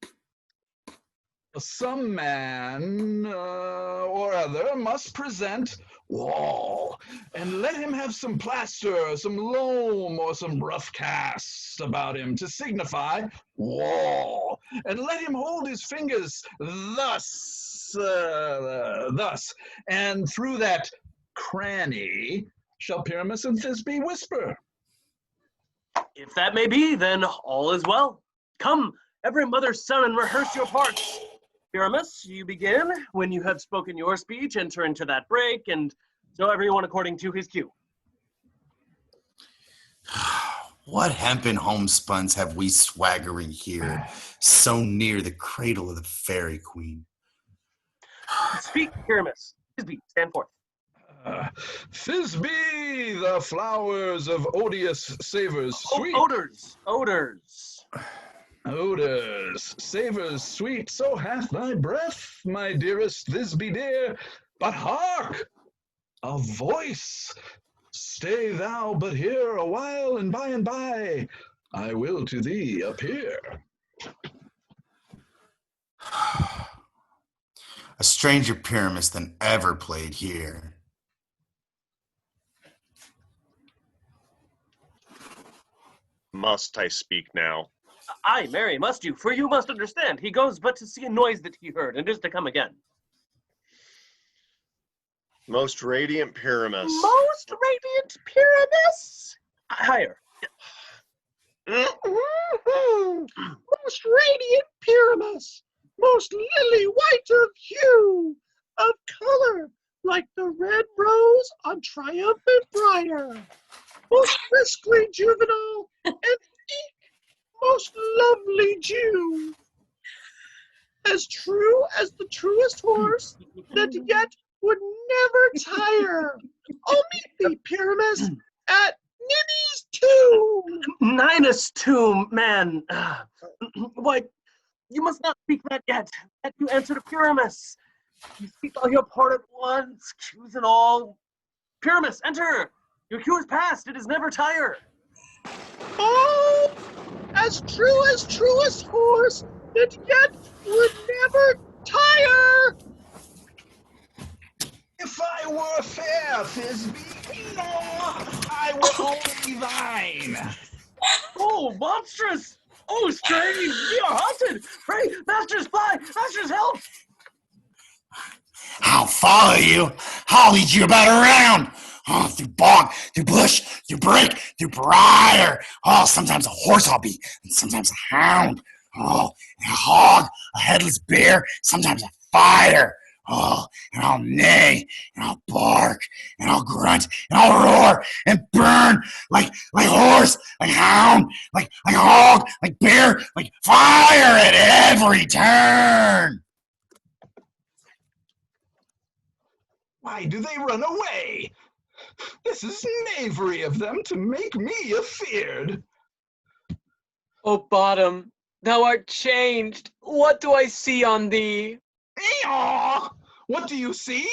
Some man or other must present wall, and let him have some plaster, some loam, or some rough cast about him to signify wall, and let him hold his fingers thus, and through that cranny shall Pyramus and Thisbe whisper. If that may be, then all is well. Come, every mother's son, and rehearse your parts. Pyramus, you begin. When you have spoken your speech, enter into that break, and so everyone according to his cue. What hempen homespuns have we swaggering here, so near the cradle of the fairy queen? Speak, Pyramus. Thisbe, stand forth. Thisbe, the flowers of odious savors sweet. Odors. Odors, savors sweet, so hath thy breath, my dearest Thisbe dear. But hark, a voice. Stay thou but here a while, and by I will to thee appear. A stranger Pyramus than ever played here. Must I speak now? Aye, marry, must you, for you must understand, he goes but to see a noise that he heard, and is to come again. Most radiant Pyramus. Most radiant Pyramus? Higher. Most radiant Pyramus, most lily white of hue, of color, like the red rose on triumphant briar, most briskly juvenile and eke, most lovely Jew, as true as the truest horse, that yet would never tire. I'll meet thee, Pyramus, at Ninny's tomb. Ninus tomb, man. Why, you must not speak that yet. That you answer to Pyramus. You speak all your part at once, cues and all. Pyramus, enter. Your cue is past. It is never tire. Oh, as truest horse, that yet would never tire. If I were fair, Thisbe, no, I were only thine. Oh, monstrous! Oh, strange! We are haunted! Pray, masters, fly! Masters, help! I'll follow you. I'll lead you about around. Oh, through bog, through bush, through brake, through briar. Oh, sometimes a horse I'll be, and sometimes a hound. Oh, and a hog, a headless bear, sometimes a fire. Oh, and I'll neigh, and I'll bark, and I'll grunt, and I'll roar, and burn like horse, like hound, like hog, like bear, like fire at every turn. Why do they run away? This is knavery of them to make me afeard. O bottom, thou art changed. What do I see on thee? Eeyaw! What do you see?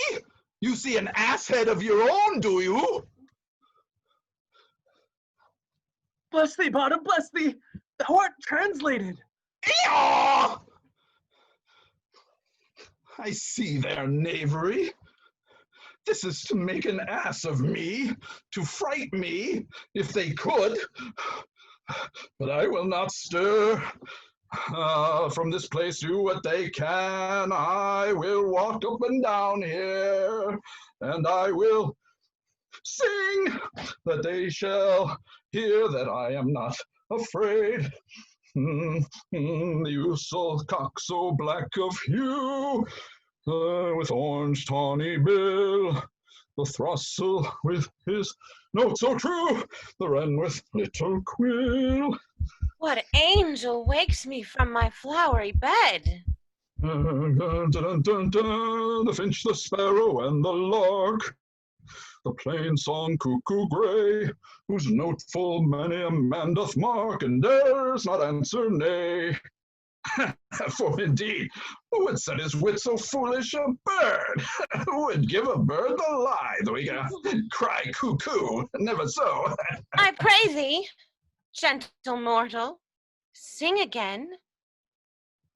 You see an ass head of your own, do you? Bless thee, bottom, bless thee. Thou art translated. Eeyaw! I see their knavery. This is to make an ass of me, to fright me, if they could. But I will not stir. From this place do what they can. I will walk up and down here, and I will sing that they shall hear that I am not afraid. You so cock so black of hue, with orange tawny bill, the throstle with his note so true, the wren with little quill. What angel wakes me from my flowery bed? The finch, the sparrow, and the lark, the plain song cuckoo gray, whose note full many a man doth mark, and dares not answer nay. For indeed, who would set his wit so foolish a bird? Who would give a bird the lie, though he can cry cuckoo, never so. I pray thee, gentle mortal, sing again.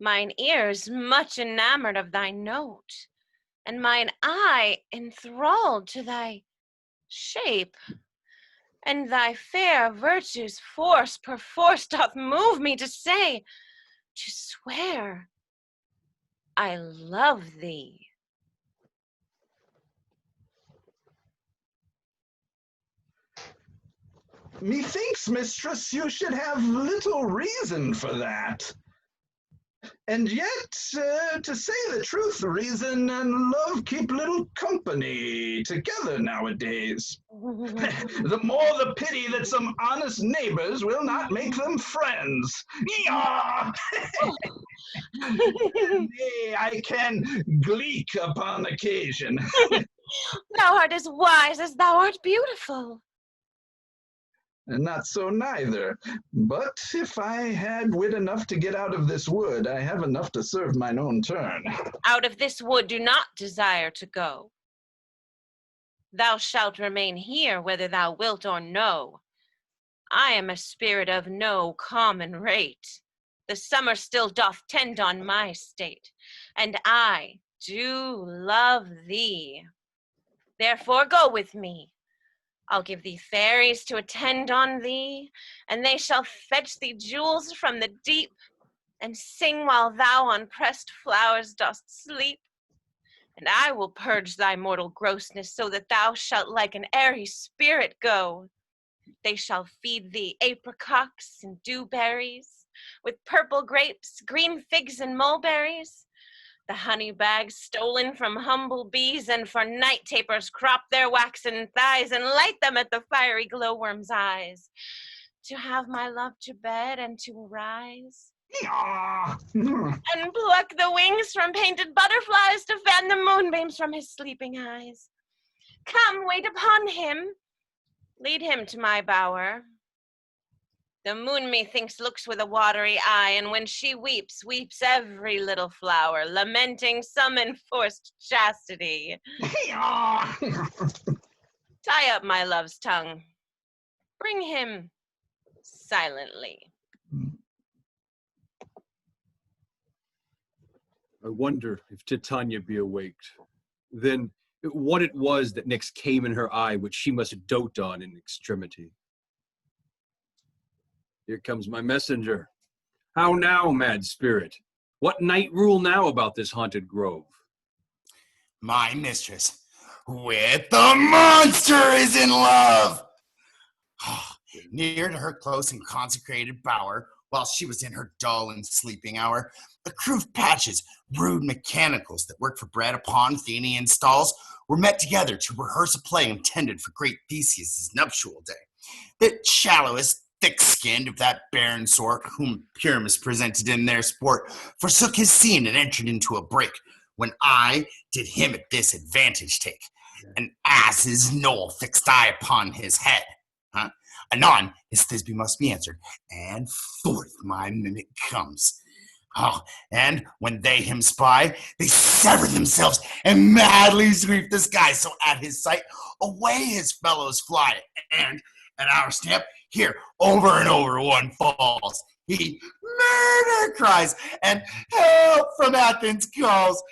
Mine ear's much enamored of thy note, and mine eye enthralled to thy shape, and thy fair virtue's force perforce doth move me to say, to swear, I love thee. Methinks, mistress, you should have little reason for that. And yet, to say the truth, reason and love keep little company together nowadays. The more the pity that some honest neighbors will not make them friends. Yah! Nay, I can gleek upon occasion. Thou art as wise as thou art beautiful. And not so neither. But if I had wit enough to get out of this wood, I have enough to serve mine own turn. Out of this wood do not desire to go. Thou shalt remain here whether thou wilt or no. I am a spirit of no common rate. The summer still doth tend on my state, and I do love thee. Therefore go with me. I'll give thee fairies to attend on thee, and they shall fetch thee jewels from the deep, and sing while thou on pressed flowers dost sleep. And I will purge thy mortal grossness, so that thou shalt like an airy spirit go. They shall feed thee apricots and dewberries, with purple grapes, green figs, and mulberries. The honey bags stolen from humble bees, and for night tapers crop their waxen thighs, and light them at the fiery glowworm's eyes. To have my love to bed and to arise, and pluck the wings from painted butterflies, to fan the moonbeams from his sleeping eyes. Come, wait upon him, lead him to my bower. The moon, methinks, looks with a watery eye, and when she weeps, weeps every little flower, lamenting some enforced chastity. Tie up my love's tongue. Bring him silently. I wonder if Titania be awaked. Then what it was that next came in her eye, which she must dote on in extremity. Here comes my messenger. How now, mad spirit? What night rule now about this haunted grove? my mistress with the monster is in love. Near to her close and consecrated bower, while she was in her dull and sleeping hour, the crew of patches, rude mechanicals that worked for bread upon Athenian stalls, were met together to rehearse a play intended for great Theseus' nuptial day. The shallowest, thick-skinned of that barren sort, whom Pyramus presented in their sport, forsook his scene and entered into a break, when I did him at this advantage take. An ass's knoll fixed I upon his head. Anon his Thisbe must be answered, and forth my mimic comes. And when they him spy, they sever themselves and madly sweep the sky, so at his sight away his fellows fly, and at our stamp, here over and over one falls. He murder cries, and help from Athens calls.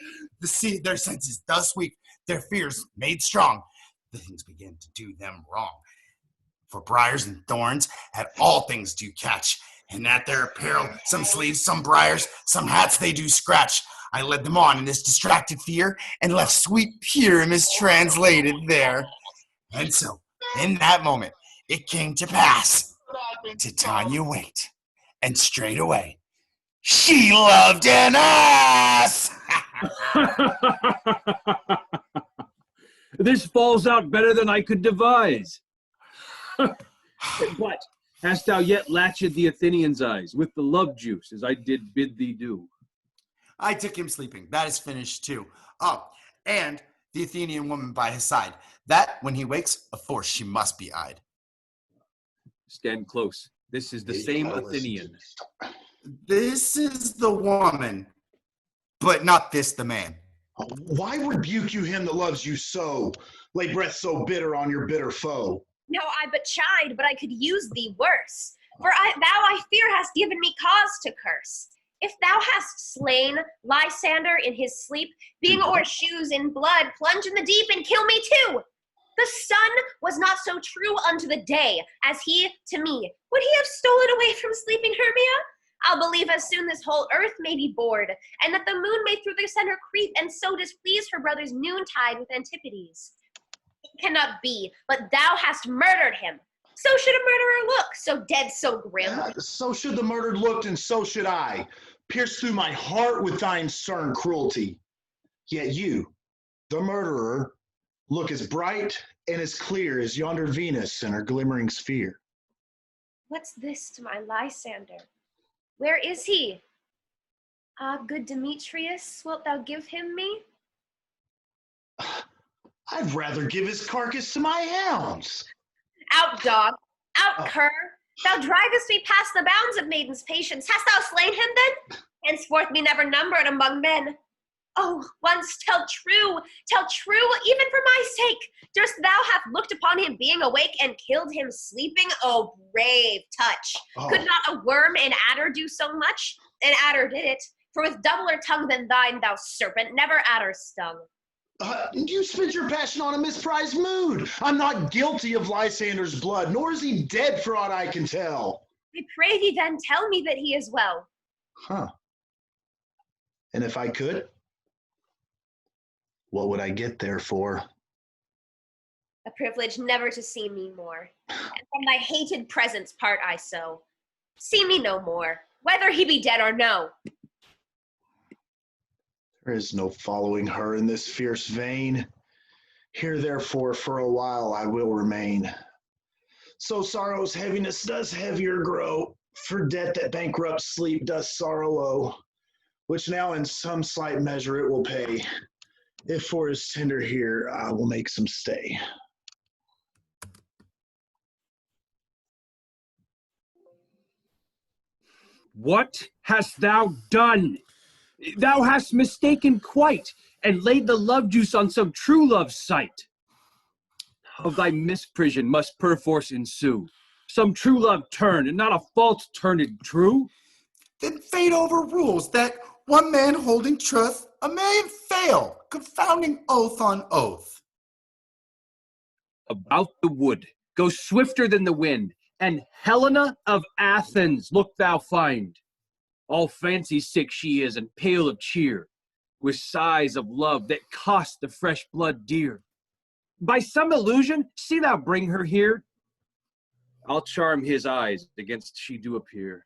Their senses thus weak, their fears made strong, the things begin to do them wrong. For briars and thorns at all things do catch, and at their apparel, some sleeves, some briars, some hats they do scratch. I led them on in this distracted fear, and left sweet Pyramus translated there. And so, in that moment, it came to pass. Titania winked, and straightway she loved an ass. This falls out better than I could devise. But hast thou yet latched the Athenian's eyes with the love juice, as I did bid thee do? I took him sleeping. That is finished too. And the Athenian woman by his side. That, when he wakes, of force she must be eyed. Stand close. This is the same Athenian. This is the woman, but not this the man. Why rebuke you him that loves you so? Lay breath so bitter on your bitter foe. No, I but chide, but I could use thee worse. For thou, I fear, hast given me cause to curse. If thou hast slain Lysander in his sleep, being o'er shoes in blood, plunge in the deep and kill me too. The sun was not so true unto the day as he to me. Would he have stolen away from sleeping Hermia? I'll believe as soon this whole earth may be bored, and that the moon may through the center creep, and so displease her brother's noontide with Antipodes. It cannot be, but thou hast murdered him. So should a murderer look, so dead, so grim. So should the murdered look, and so should I, pierce through my heart with thine stern cruelty. Yet you, the murderer, look as bright and as clear as yonder Venus in her glimmering sphere. What's this to my Lysander? Where is he? Ah, good Demetrius, wilt thou give him me? I'd rather give his carcass to my hounds. Out, dog! Out, cur! Thou drivest me past the bounds of maiden's patience. Hast thou slain him then? Henceforth be never numbered among men. Oh, once tell true, even for my sake. Durst thou have looked upon him being awake and killed him sleeping? Oh, brave touch. Could not a worm and adder do so much? An adder did it, for with doubler tongue than thine, thou serpent, never adder stung. You spent your passion on a misprized mood. I'm not guilty of Lysander's blood, nor is he dead for aught I can tell. I pray thee then tell me that he is well. And if I could, what would I get there for? A privilege never to see me more. And from thy hated presence part I so. See me no more, whether he be dead or no. There is no following her in this fierce vein. Here, therefore, for a while I will remain. So sorrow's heaviness does heavier grow, for debt that bankrupt sleep does sorrow owe, which now in some slight measure it will pay. If for his tender here, I will make some stay. What hast thou done? Thou hast mistaken quite, and laid the love juice on some true love's sight. Of thy misprision must perforce ensue. Some true love turned, and not a false turned true. Then fate overrules that one man holding truth, a million fail, confounding oath on oath. About the wood, go swifter than the wind, and Helena of Athens look thou find. All fancy sick she is, and pale of cheer, with sighs of love that cost the fresh blood dear. By some illusion, see thou bring her here. I'll charm his eyes against she do appear.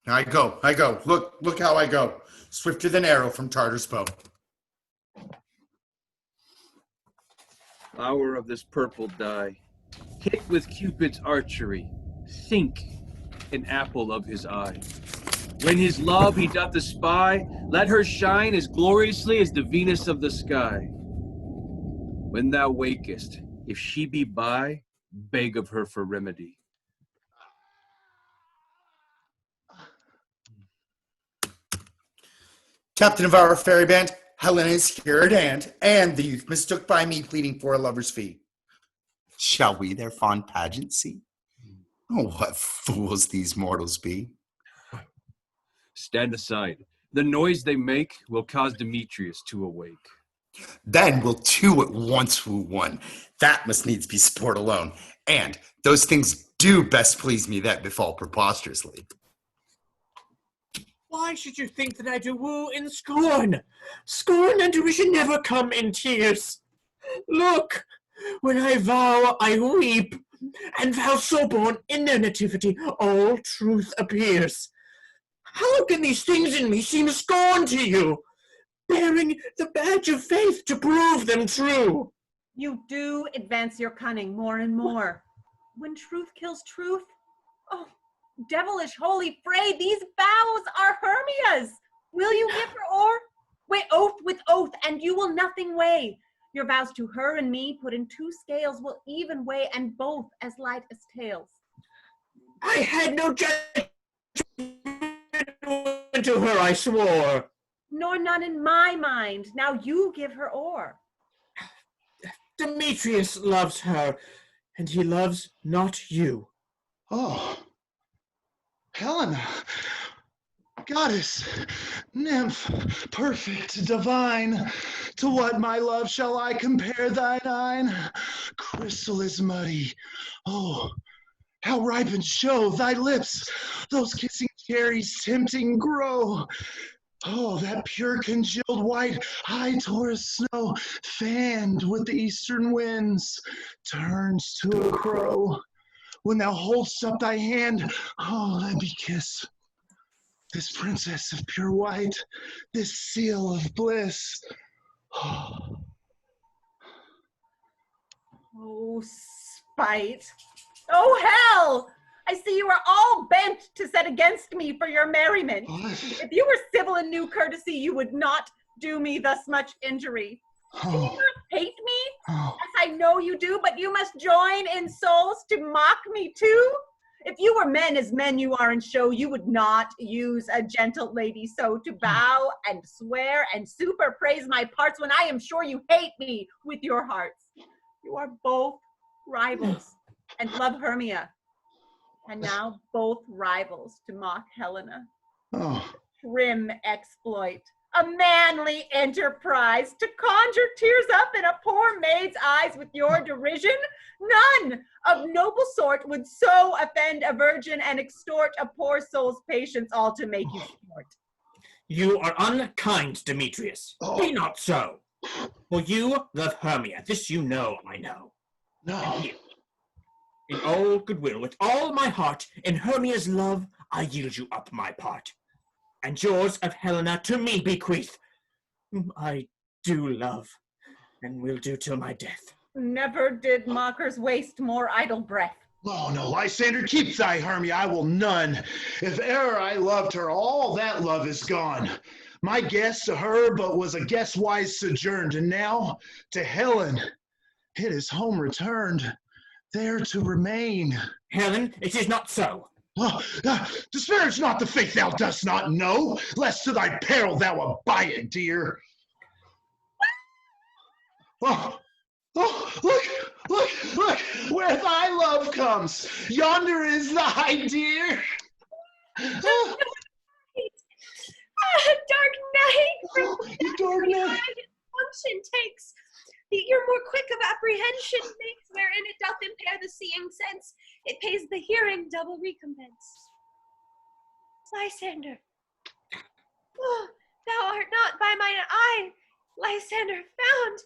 I go. Look how I go. Swifter than arrow from Tartar's bow. Flower of this purple dye, hit with Cupid's archery, think an apple of his eye. When his love he doth espy, let her shine as gloriously as the Venus of the sky. When thou wakest, if she be by, beg of her for remedy. Captain of our fairy band, Helena is here at hand, and the youth mistook by me pleading for a lover's fee. Shall we their fond pageant see? Oh, what fools these mortals be. Stand aside. The noise they make will cause Demetrius to awake. Then will two at once woo one. That must needs be sport alone. And those things do best please me that befall preposterously. Why should you think that I do woo in scorn? Scorn and derision never come in tears. Look, when I vow, I weep, and vow so born in their nativity, all truth appears. How can these things in me seem scorn to you, bearing the badge of faith to prove them true? You do advance your cunning more and more. When truth kills truth, oh, devilish holy fray, these vows are Hermia's. Will you give her o'er? Weigh oath with oath, and you will nothing weigh. Your vows to her and me, put in two scales, will even weigh, and both as light as tails. I had no judgment to her, I swore. Nor none in my mind. Now you give her o'er. Demetrius loves her, and he loves not you. Oh, Helena, goddess, nymph, perfect, divine, to what, my love, shall I compare thine eyne? Crystal is muddy. Oh, how ripened show thy lips, those kissing cherries tempting grow. Oh, that pure congealed white, high Taurus snow, fanned with the eastern winds, turns to a crow. When thou hold'st up thy hand, oh, let me kiss this princess of pure white, this seal of bliss. Oh, spite. Oh, hell! I see you are all bent to set against me for your merriment. If you were civil and knew courtesy, you would not do me thus much injury. Do you not hate me? Yes, I know you do, but you must join in souls to mock me too. If you were men as men you are in show, you would not use a gentle lady so to bow and swear and super praise my parts when I am sure you hate me with your hearts. You are both rivals and love Hermia, and now both rivals to mock Helena. Trim exploit, a manly enterprise to conjure tears up in a poor maid's eyes with your derision. None of noble sort would so offend a virgin and extort a poor soul's patience, all to make you sport. You are unkind, Demetrius. Be not so. For you love Hermia. This you know, I know. No. And here, in all goodwill, with all my heart, in Hermia's love, I yield you up my part. And yours of Helena to me bequeath, whom I do love, and will do till my death. Never did mockers waste more idle breath. Oh, no, Lysander, keep thy Hermia, I will none. If e'er I loved her, all that love is gone. My guess to her but was a guess-wise sojourned, and now to Helen it is home returned, there to remain. Helen, it is not so. Disparage not the faith thou dost not know, lest to thy peril thou abide it, dear. Look, where thy love comes. Yonder is thy dear. Dark night. Dark night. Function takes. You're more quick of apprehension makes, wherein it doth impair the seeing sense. It pays the hearing double recompense. Lysander, oh, thou art not by mine Lysander, found.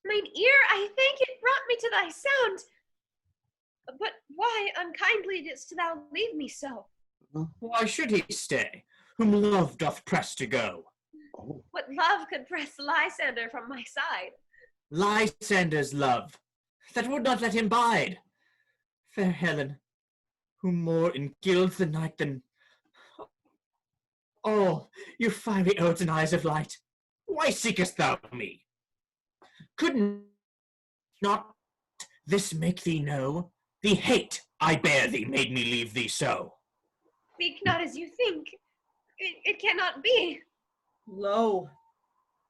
Mine ear, I think it brought me to thy sound. But why, unkindly, didst thou leave me so? Why should he stay, whom love doth press to go? What love could press Lysander from my side? Lysander's love, that would not let him bide. Fair Helen, who more engilds the night than all, you fiery odes and eyes of light, why seekest thou me? Could not this make thee know the hate I bear thee made me leave thee so? Speak not as you think. It cannot be. Lo,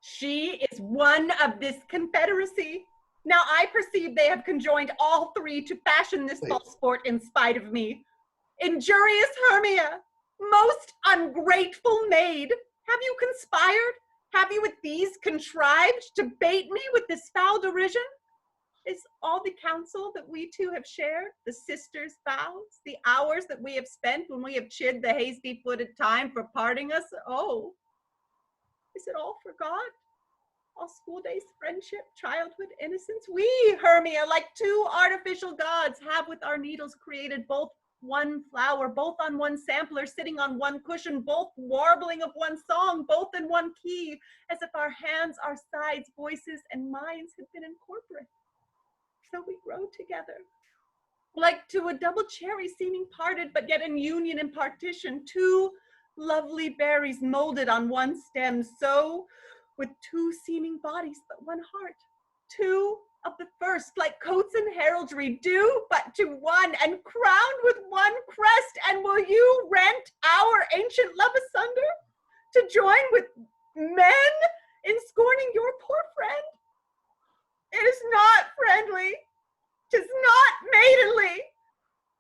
she is one of this confederacy. Now I perceive they have conjoined all three to fashion this false sport in spite of me. Injurious Hermia, most ungrateful maid, have you conspired? Have you with these contrived to bait me with this foul derision? Is all the counsel that we two have shared, the sisters' vows, the hours that we have spent when we have chid the hasty-footed time for parting us, oh, is it all forgot? All school days, friendship, childhood, innocence? We, Hermia, like two artificial gods, have with our needles created both one flower, both on one sampler, sitting on one cushion, both warbling of one song, both in one key, as if our hands, our sides, voices, and minds had been incorporate. So we grow together, like to a double cherry seeming parted, but yet in union and partition, two lovely berries molded on one stem, so with two seeming bodies, but one heart, two of the first, like coats and heraldry, due but to one, and crowned with one crest. And will you rent our ancient love asunder, to join with men in scorning your poor friend? It is not friendly, 'tis not maidenly.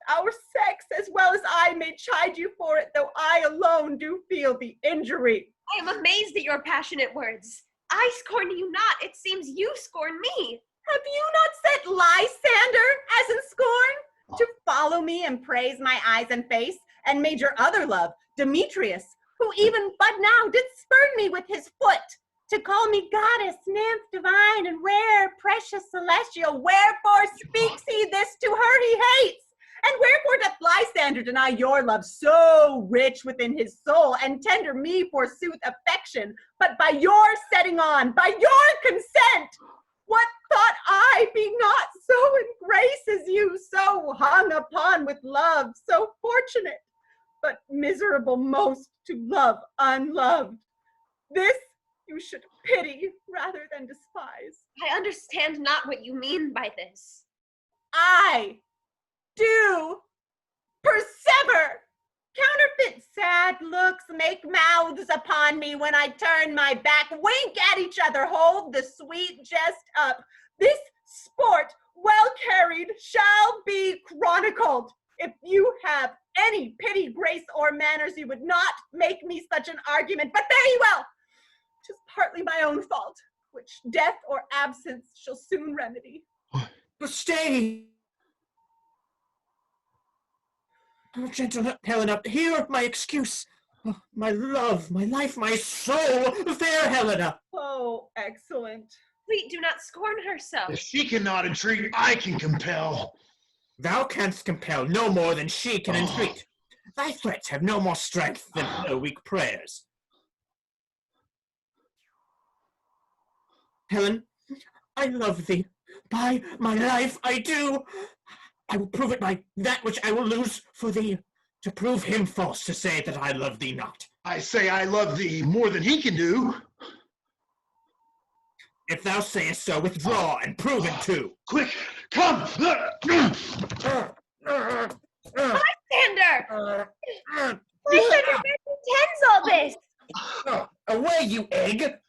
Our sex, as well as I, may chide you for it, though I alone do feel the injury. I am amazed at your passionate words. I scorn you not, it seems you scorn me. Have you not set Lysander, as in scorn, to follow me and praise my eyes and face, and made your other love, Demetrius, who even but now did spurn me with his foot, to call me goddess, nymph, divine, and rare, precious, celestial? Wherefore speaks he this to her he hates? And wherefore doth Lysander deny your love so rich within his soul, and tender me forsooth affection, but by your setting on, by your consent? What thought I, be not so in grace as you, so hung upon with love, so fortunate, but miserable most to love unloved? This you should pity rather than despise. I understand not what you mean by this. I do persever. Counterfeit sad looks, make mouths upon me when I turn my back, wink at each other, hold the sweet jest up. This sport, well carried, shall be chronicled. If you have any pity, grace, or manners, you would not make me such an argument. But fare ye well. 'Tis partly my own fault, which death or absence shall soon remedy. But stay! Oh, gentle Helena, hear my excuse. Oh, my love, my life, my soul, fair Helena. Oh, excellent. Please do not scorn her so. If she cannot entreat, I can compel. Thou canst compel no more than she can entreat. Thy threats have no more strength than her weak prayers. Helen, I love thee. By my life, I do. I will prove it by that which I will lose for thee, to prove him false to say that I love thee not. I say I love thee more than he can do. If thou sayest so, withdraw and prove it too. Quick, come! Lysander! Lysander, where intends all this? Away, you egg!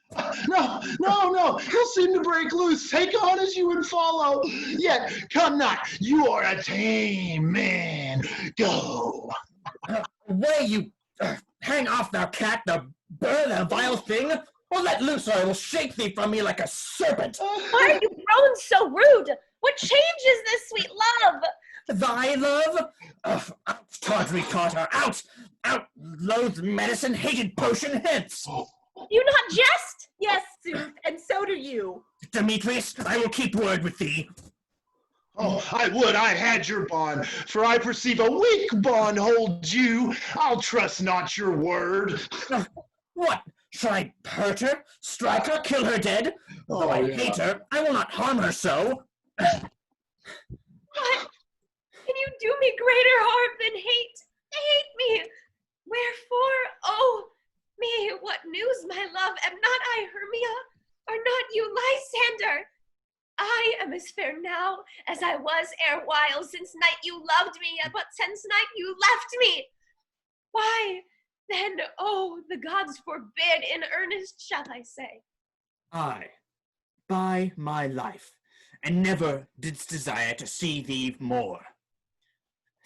No, he'll seem to break loose. Take on as you would follow. Yet, come not, you are a tame man. Go. Away, you hang off, thou cat, thou bird, thou vile thing, or let loose, or I will shake thee from me like a serpent. Why are you grown so rude? What changes this sweet love? Thy love? Out, tawdry Carter, out, loathed medicine, hated potion, hence. You not jest? Yes, Sooth, and so do you. Demetrius, I will keep word with thee. Oh, I would I had your bond, for I perceive a weak bond holds you. I'll trust not your word. What? Shall I hurt her, strike her, kill her dead? Though I hate her, I will not harm her so. What? Can you do me greater harm than hate? Hate me! Wherefore, oh me, what news, my love? Am not I Hermia? Are not you Lysander? I am as fair now as I was erewhile, since night you loved me, but since night you left me. Why, then, oh, the gods forbid, in earnest shall I say. I, by my life, and never didst desire to see thee more.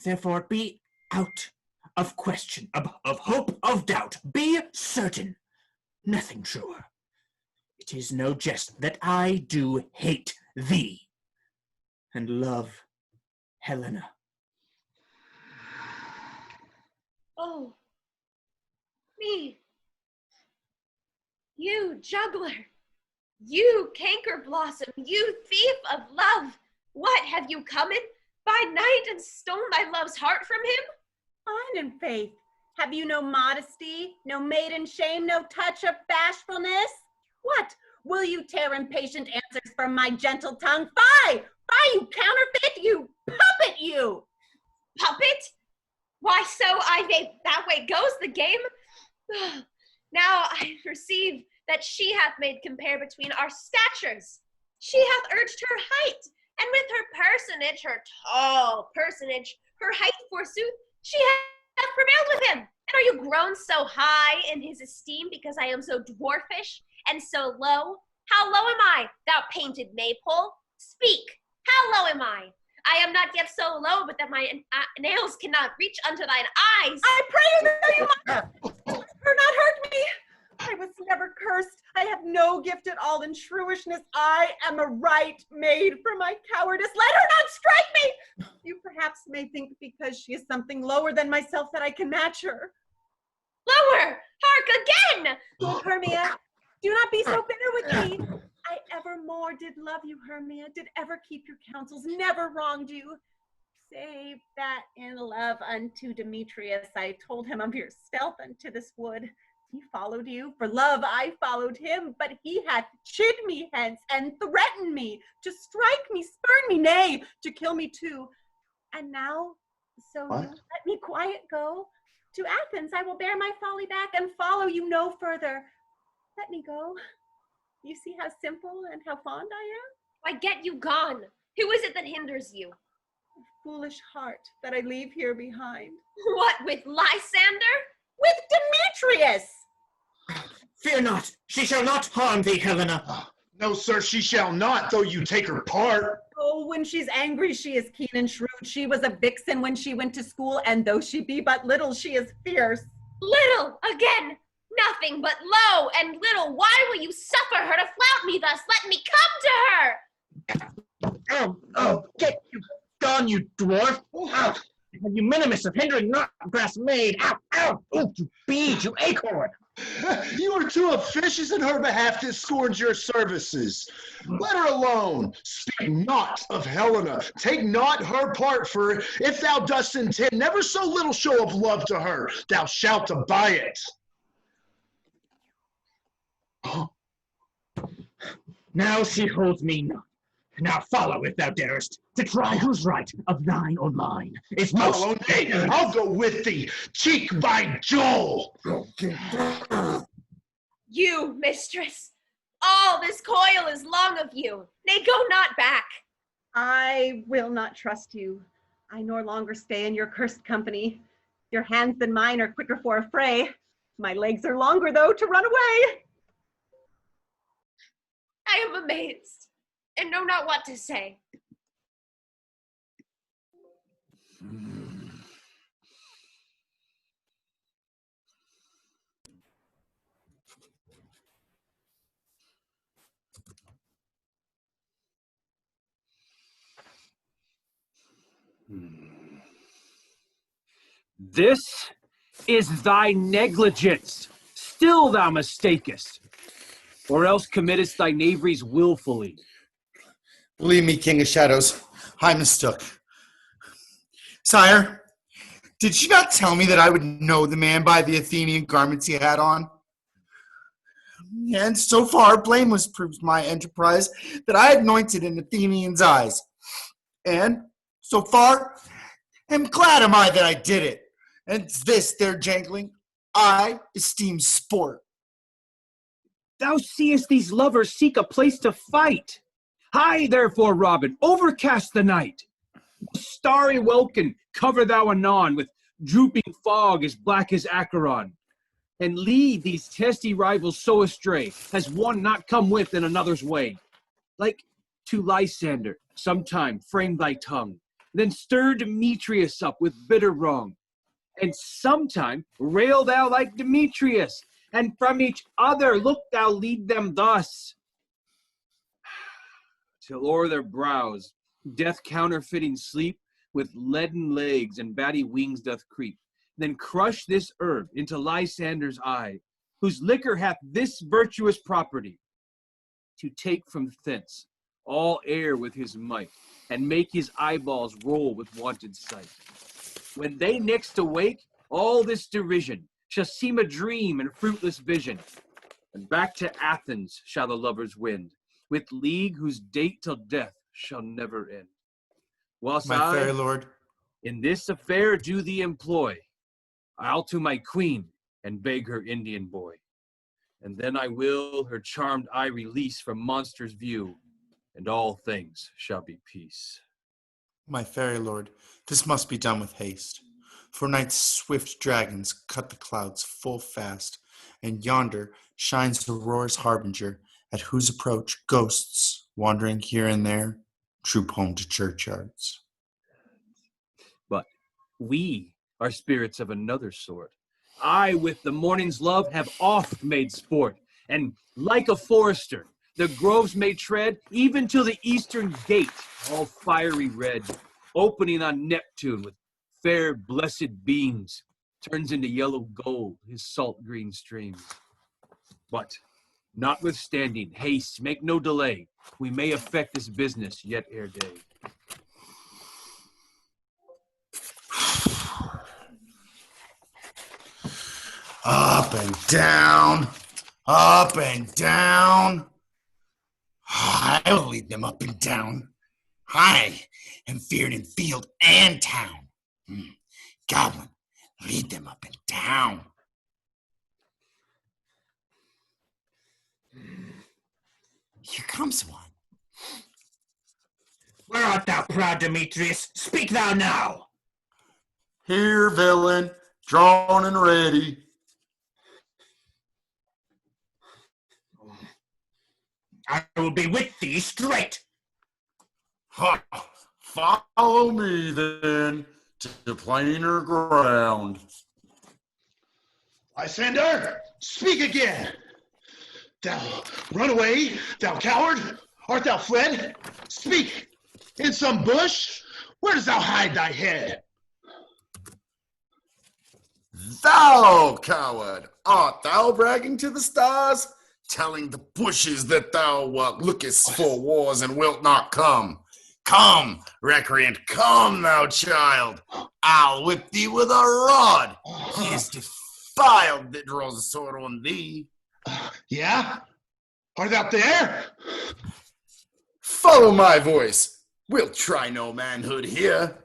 Therefore be out of question, of hope, of doubt. Be certain, nothing truer. It is no jest that I do hate thee, and love Helena. Oh, me. You juggler. You canker blossom. You thief of love. What, have you come in by night and stolen my love's heart from him? On in faith. Have you no modesty, no maiden shame, no touch of bashfulness? What? Will you tear impatient answers from my gentle tongue? Fie! Fie, you counterfeit, you puppet, you! Puppet? Why, so that way goes the game. Now I perceive that she hath made compare between our statures. She hath urged her height, and with her personage, her tall personage, her height forsooth, she hath prevailed with him. And are you grown so high in his esteem because I am so dwarfish and so low? How low am I, thou painted maypole? Speak, how low am I? I am not yet so low, but that my nails cannot reach unto thine eyes. I pray you that you must her not hurt me. I was never cursed. I have no gift at all in shrewishness. I am a right maid for my cowardice. Let her not strike me. You perhaps may think because she is something lower than myself that I can match her. Lower! Hark again! Good Hermia, do not be so bitter with me. I evermore did love you, Hermia, did ever keep your counsels, never wronged you. Save that in love unto Demetrius, I told him of your stealth unto this wood. He followed you, for love I followed him, but he hath chid me hence, and threatened me, to strike me, spurn me, nay, to kill me too. And now, so you let me quiet go, to Athens I will bear my folly back, and follow you no further. Let me go. You see how simple and how fond I am? Why, get you gone. Who is it that hinders you? A foolish heart that I leave here behind. What, with Lysander? With Demetrius! Fear not, she shall not harm thee, Helena. No, sir, she shall not, though you take her part. Oh, when she's angry, she is keen and shrewd. She was a vixen when she went to school, and though she be but little, she is fierce. Little, again, nothing but low and little. Why will you suffer her to flout me thus? Let me come to her. Oh, get you gone, you dwarf. Ow. You minimus of hindering not grass maid. Ow, ow, oh, you bead, you acorn. You are too officious in her behalf that scorns your services. Let her alone. Speak not of Helena. Take not her part, for if thou dost intend never so little show of love to her, thou shalt abide it. Now she holds me not. Now follow, if thou darest, to try whose right, of thine or mine, is most... Follow me, I'll go with thee, cheek by jowl. You, mistress, all this coil is long of you. Nay, go not back. I will not trust you. I no longer stay in your cursed company. Your hands than mine are quicker for a fray. My legs are longer, though, to run away. I am amazed, and know not what to say. This is thy negligence. Still thou mistakest. or else committest thy knaveries willfully. Believe me, King of Shadows, I mistook. Sire, did you not tell me that I would know the man by the Athenian garments he had on? And so far, blameless proves my enterprise that I anointed an Athenian's eyes. And so far, am glad am I that I did it. And this their jangling, I esteem sport. Thou seest these lovers seek a place to fight. Hie, therefore, Robin, overcast the night. Starry welkin cover thou anon with drooping fog as black as Acheron, and lead these testy rivals so astray as one not come with in another's way. Like to Lysander, sometime frame thy tongue, then stir Demetrius up with bitter wrong, and sometime rail thou like Demetrius, and from each other look thou lead them thus, till o'er their brows death counterfeiting sleep with leaden legs and batty wings doth creep. Then crush this herb into Lysander's eye, whose liquor hath this virtuous property, to take from thence all air with his might, and make his eyeballs roll with wonted sight. When they next awake, all this derision shall seem a dream and fruitless vision, and back to Athens shall the lovers wend, with league whose date till death shall never end. Whilst My fair lord, in this affair do thee employ, I'll to my queen and beg her Indian boy, and then I will her charmed eye release from monster's view, and all things shall be peace. my fair lord, this must be done with haste. For night's swift dragons cut the clouds full fast, and yonder shines Aurora's harbinger, at whose approach ghosts, wandering here and there, troop home to churchyards. But we are spirits of another sort. I with the morning's love have oft made sport, and like a forester, the groves may tread even till the eastern gate, all fiery red, opening on Neptune with fair blessed beams, turns into yellow gold his salt green streams. But notwithstanding haste, make no delay, we may effect this business yet ere day. Up and down, up and down. I'll lead them up and down. I am feared in field and town. Goblin, lead them up and down. Here comes one. Where art thou, proud Demetrius? Speak thou now. Here, villain, drawn and ready. I will be with thee straight. Ha! Follow me, then, to plainer ground. Lysander, speak again. Thou run away, thou coward? Art thou fled? Speak. In some bush? Where dost thou hide thy head? Thou, coward, art thou bragging to the stars? Telling the bushes that thou lookest for wars and wilt not come. Come, recreant, come, thou child. I'll whip thee with a rod. He is defiled that draws a sword on thee. Yeah? Art thou there? Follow my voice. We'll try no manhood here.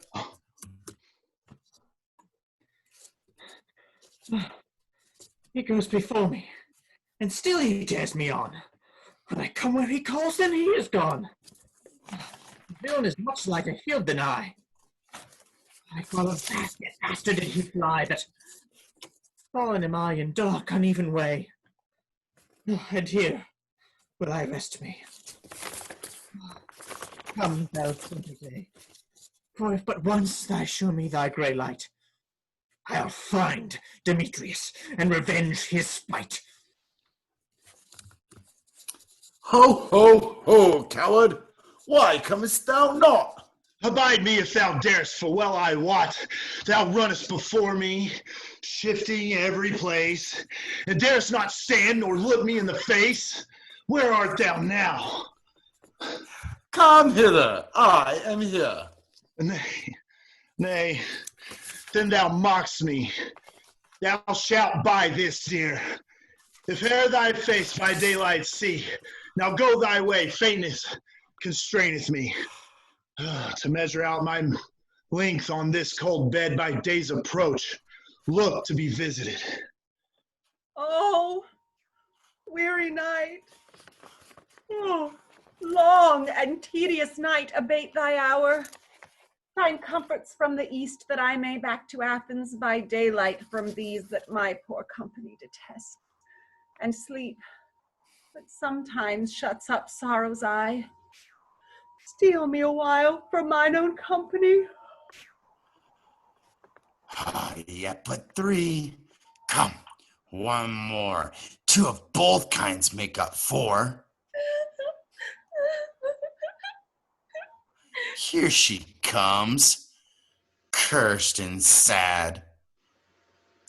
He goes before me, and still he dares me on. When I come where he calls, then he is gone. The villain is much lighter heeled than I. I follow fast, yet faster did he fly, that fallen am I in dark, uneven way. And here will I rest me. Come, thou simple day, for if but once thou show me thy grey light, I'll find Demetrius and revenge his spite. Ho, ho, ho, coward! Why comest thou not? Abide me if thou darest, for well I wot thou runnest before me, shifting every place, and darest not stand nor look me in the face. where art thou now? Come hither, I am here. Nay, then thou mockst me. Thou shalt buy this dear. If e'er thy face by daylight see, now go thy way, faintness constraineth me. To measure out my length on this cold bed by day's approach, look to be visited. Oh, weary night. Oh, long and tedious night, abate thy hour. Find comforts from the east, that I may back to Athens by daylight from these that my poor company detest. And sleep, that sometimes shuts up sorrow's eye. Steal me a while from mine own company. Yet but 3. Come, one more. 2 of both kinds make up 4. Here she comes, cursed and sad.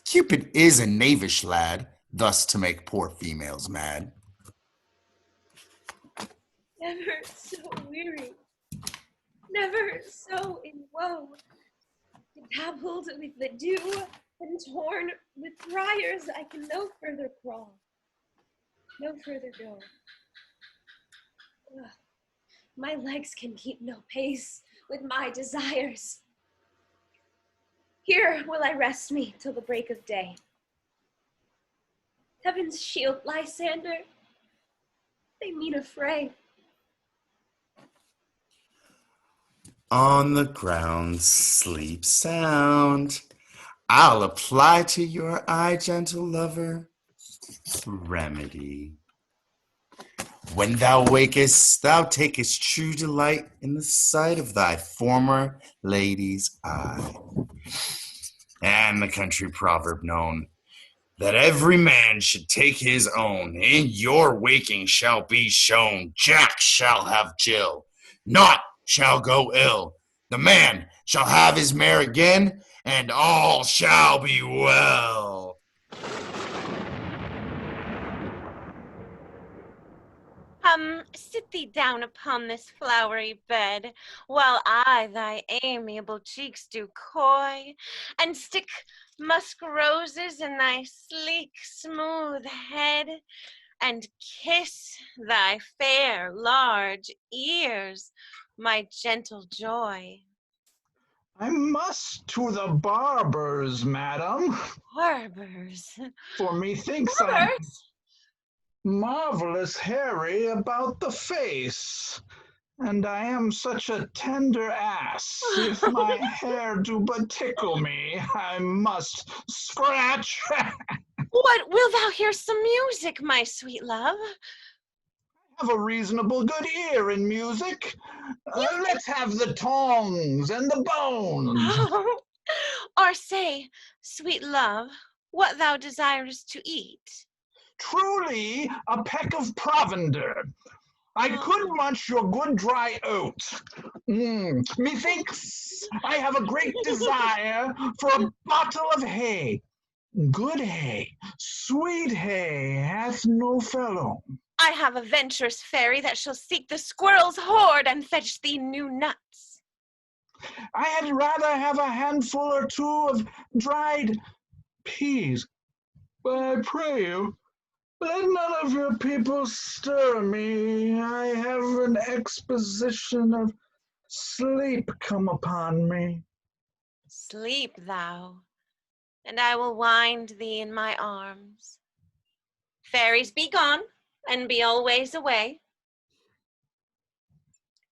Cupid is a knavish lad, thus to make poor females mad. Never so weary, never so in woe, dabbled with the dew and torn with briars, I can no further crawl, no further go. Ugh. My legs can keep no pace with my desires. Here will I rest me till the break of day. Heaven's shield, Lysander, they mean a fray. On the ground, sleep sound. I'll apply to your eye, gentle lover, remedy. When thou wakest, thou takest true delight in the sight of thy former lady's eye. And the country proverb known, that every man should take his own, in your waking shall be shown. Jack shall have Jill, naught shall go ill. The man shall have his mare again, and all shall be well. Sit thee down upon this flowery bed, while I thy amiable cheeks do coy, and stick musk roses in thy sleek, smooth head, and kiss thy fair, large ears, my gentle joy. I must to the barber's, madam. Barbers? For methinks I'm marvelous hairy about the face, and I am such a tender ass. If my hair do but tickle me, I must scratch. What, wilt thou hear some music, my sweet love? Have a reasonable good ear in music. Let's have the tongs and the bones. Or say, sweet love, what thou desirest to eat. Truly, a peck of provender. I could munch your good dry oat. Methinks I have a great desire for a bottle of hay. Good hay, sweet hay, hath no fellow. I have a venturous fairy that shall seek the squirrel's hoard and fetch thee new nuts. I had rather have a handful or 2 of dried peas. But I pray you, let none of your people stir me. I have an exposition of sleep come upon me. Sleep thou, and I will wind thee in my arms. Fairies, be gone, and be always away.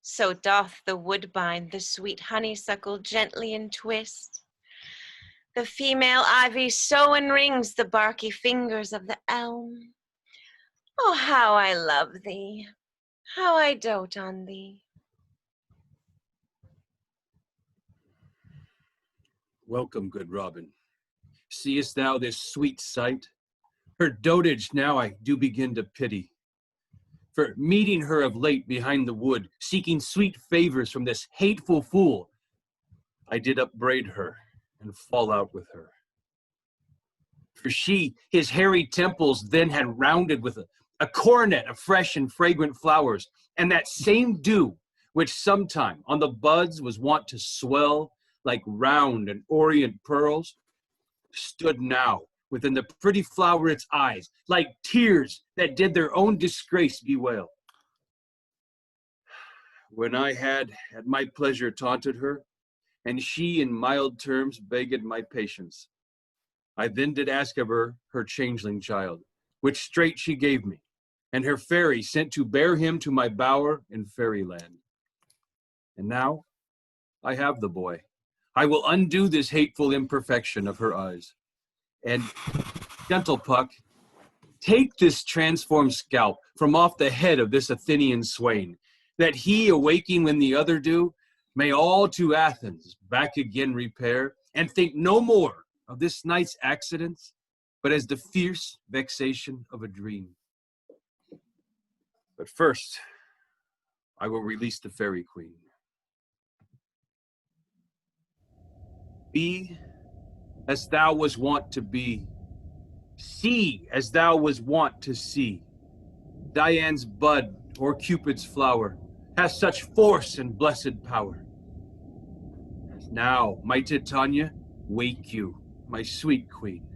So doth the woodbine the sweet honeysuckle gently entwist. The female ivy so enrings the barky fingers of the elm. Oh, how I love thee, how I dote on thee. Welcome, good Robin. Seest thou this sweet sight? Her dotage now I do begin to pity. For meeting her of late behind the wood, seeking sweet favors from this hateful fool, I did upbraid her and fall out with her. For she his hairy temples then had rounded with a coronet of fresh and fragrant flowers, and that same dew, which sometime on the buds was wont to swell like round and orient pearls, stood now within the pretty floweret's eyes, like tears that did their own disgrace bewail. When I had at my pleasure taunted her, and she in mild terms begged my patience, I then did ask of her changeling child, which straight she gave me, and her fairy sent to bear him to my bower in fairyland. And now I have the boy. I will undo this hateful imperfection of her eyes. And, gentle Puck, take this transformed scalp from off the head of this Athenian swain, that he, awaking when the other do, may all to Athens back again repair, and think no more of this night's accidents, but as the fierce vexation of a dream. But first, I will release the fairy queen. Be as thou was wont to be. See as thou was wont to see. Dian's bud or Cupid's flower has such force and blessed power. Now, my Titania, wake you, my sweet queen.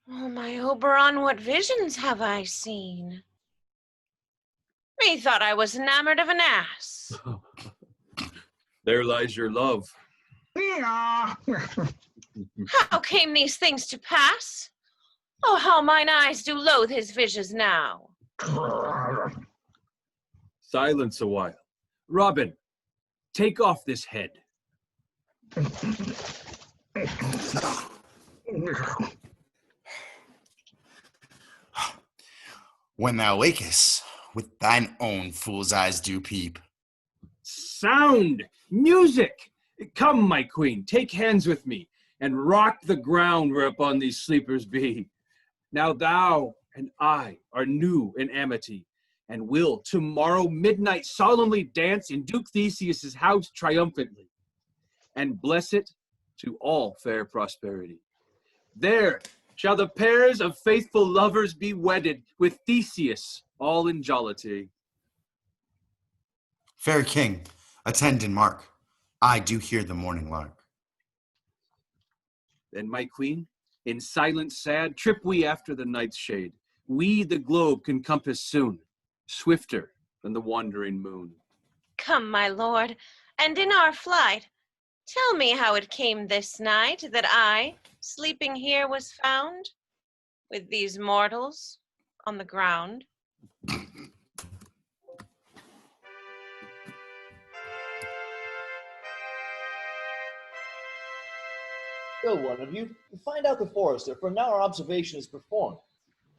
Oh, my Oberon, what visions have I seen? Methought I was enamored of an ass. There lies your love. How came these things to pass? Oh, how mine eyes do loathe his visions now. Silence a while. Robin, take off this head. When thou wakest, with thine own fool's eyes do peep. Sound! Music! Come, my queen, take hands with me, and rock the ground whereupon these sleepers be. Now thou and I are new in amity, and will tomorrow midnight solemnly dance in Duke Theseus' house triumphantly, and bless it to all fair prosperity. There shall the pairs of faithful lovers be wedded with Theseus all in jollity. Fair king, attend and mark. I do hear the morning lark. Then, my queen, in silence sad, trip we after the night's shade. We the globe can compass soon, swifter than the wandering moon. Come, my lord, and in our flight, tell me how it came this night that I, sleeping here, was found with these mortals on the ground. Go, one of you, find out the forester, for now our observation is performed.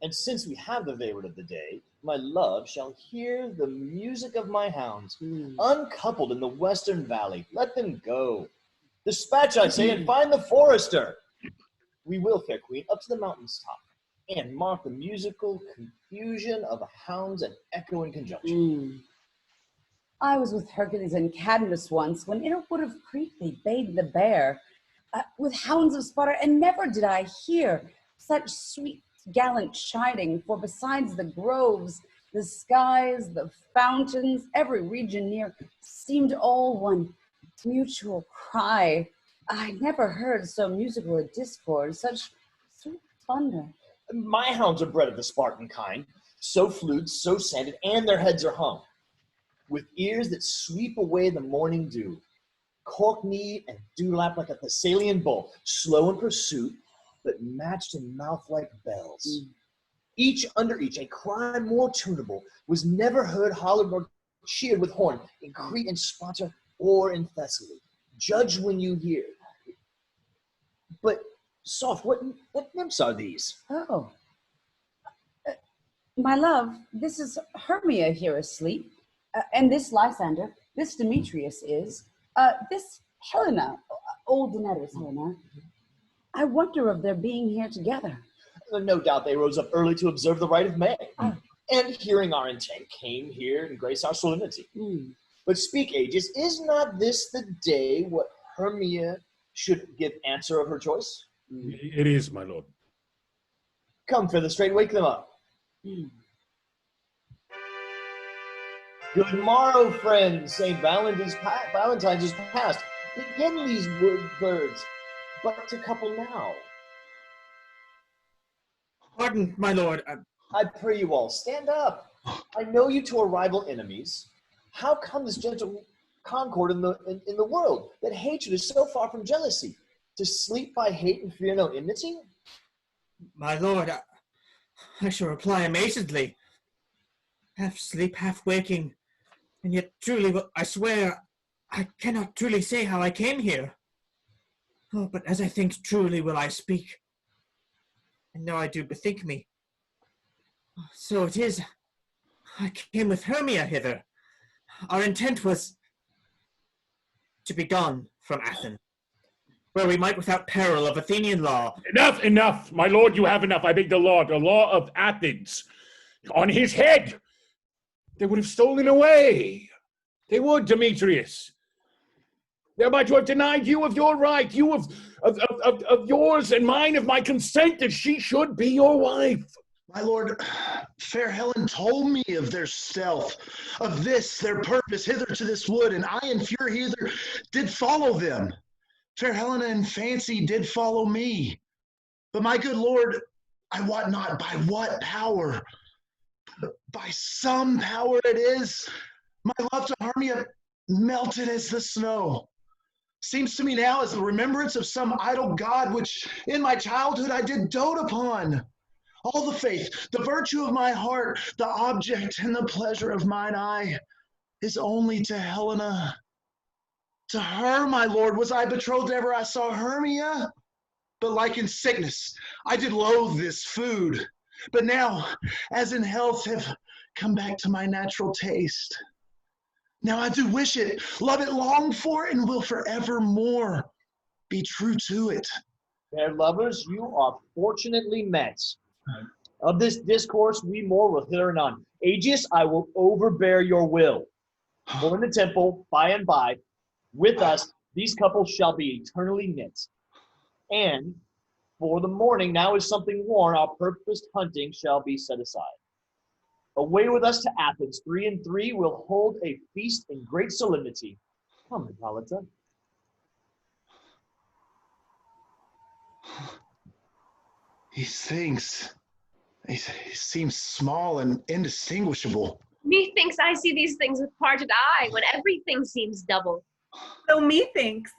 And since we have the favorite of the day, my love shall hear the music of my hounds, uncoupled in the western valley. Let them go. Dispatch, I say, and find the forester. We will, fair queen, up to the mountain's top, and mark the musical confusion of hounds and echo in conjunction. I was with Hercules and Cadmus once, when in a wood of Crete they bade the bear, with hounds of Sparta, and never did I hear such sweet gallant chiding, for besides the groves, the skies, the fountains, every region near, seemed all one mutual cry. I never heard so musical a discord, such sweet thunder. My hounds are bred of the Spartan kind, so flutes, so sanded, and their heads are hung, with ears that sweep away the morning dew, cork-kneed and dewlap like a Thessalian bull, slow in pursuit, but matched in mouth like bells. Each under each, a cry more tunable, was never heard hollowed nor cheered with horn in Crete and Sparta or in Thessaly. Judge when you hear. But, soft, what nymphs are these? Oh. My love, this is Hermia here asleep, and this Lysander, this Demetrius is, this Helena, old Demetrius Helena. I wonder of their being here together. No doubt they rose up early to observe the rite of May, and hearing our intent, came here and graced our solemnity. But speak, Aegis, is not this the day what Hermia should give answer of her choice? It is, my lord. Come, fill the straight, wake them up. Good morrow, friends. St. Valentine's is past. Begin these birds, but to couple now. Pardon, my lord. I pray you all, stand up. I know you two are rival enemies. How come this gentle concord in the world, that hatred is so far from jealousy? To sleep by hate and fear no enmity? My lord, I shall reply amazedly. Half sleep, half waking, and yet truly, I swear, I cannot truly say how I came here. Oh, but as I think truly will I speak. And now I do bethink me. So it is, I came with Hermia hither. Our intent was to be gone from Athens, where we might without peril of Athenian law. Enough, my lord, you have enough. I beg the law of Athens. On his head, they would have stolen away. They would, Demetrius. Thereby to have denied you of your right, you of yours and mine, of my consent that she should be your wife. My lord, fair Helen told me of their stealth, of this, their purpose hither to this wood, and I in fury hither did follow them. Fair Helena in fancy did follow me. But my good lord, I wot not by what power, but by some power it is, my love to Hermia melted as the snow. Seems to me now as the remembrance of some idol god which in my childhood I did dote upon. All the faith, the virtue of my heart, the object and the pleasure of mine eye is only to Helena. To her, my lord, was I betrothed ever I saw Hermia. But like in sickness, I did loathe this food. But now, as in health, have come back to my natural taste. Now I do wish it, love it, long for it, and will forevermore be true to it. Fair lovers, you are fortunately met. Of this discourse we more will hear anon. Aegeus, I will overbear your will. For in the temple, by and by, with us, these couples shall be eternally knit. And for the morning, now is something worn, our purposed hunting shall be set aside. Away with us to Athens, 3 and 3 will hold a feast in great solemnity. Come, Hippolyta. These things, they seem small and indistinguishable. Methinks I see these things with parted eye, when everything seems double. So methinks,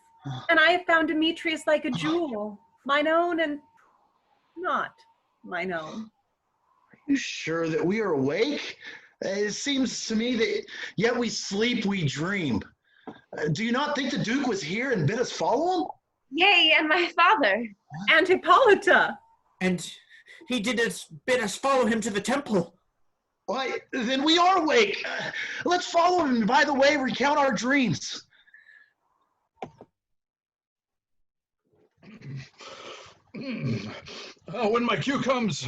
and I have found Demetrius like a jewel, mine own and not mine own. Are you sure that we are awake? It seems to me that yet we sleep, we dream. Do you not think the Duke was here and bid us follow him? Yea, and my father. And Hippolyta. And he did bid us follow him to the temple. Why, then we are awake. Let's follow him and by the way recount our dreams. When my cue comes,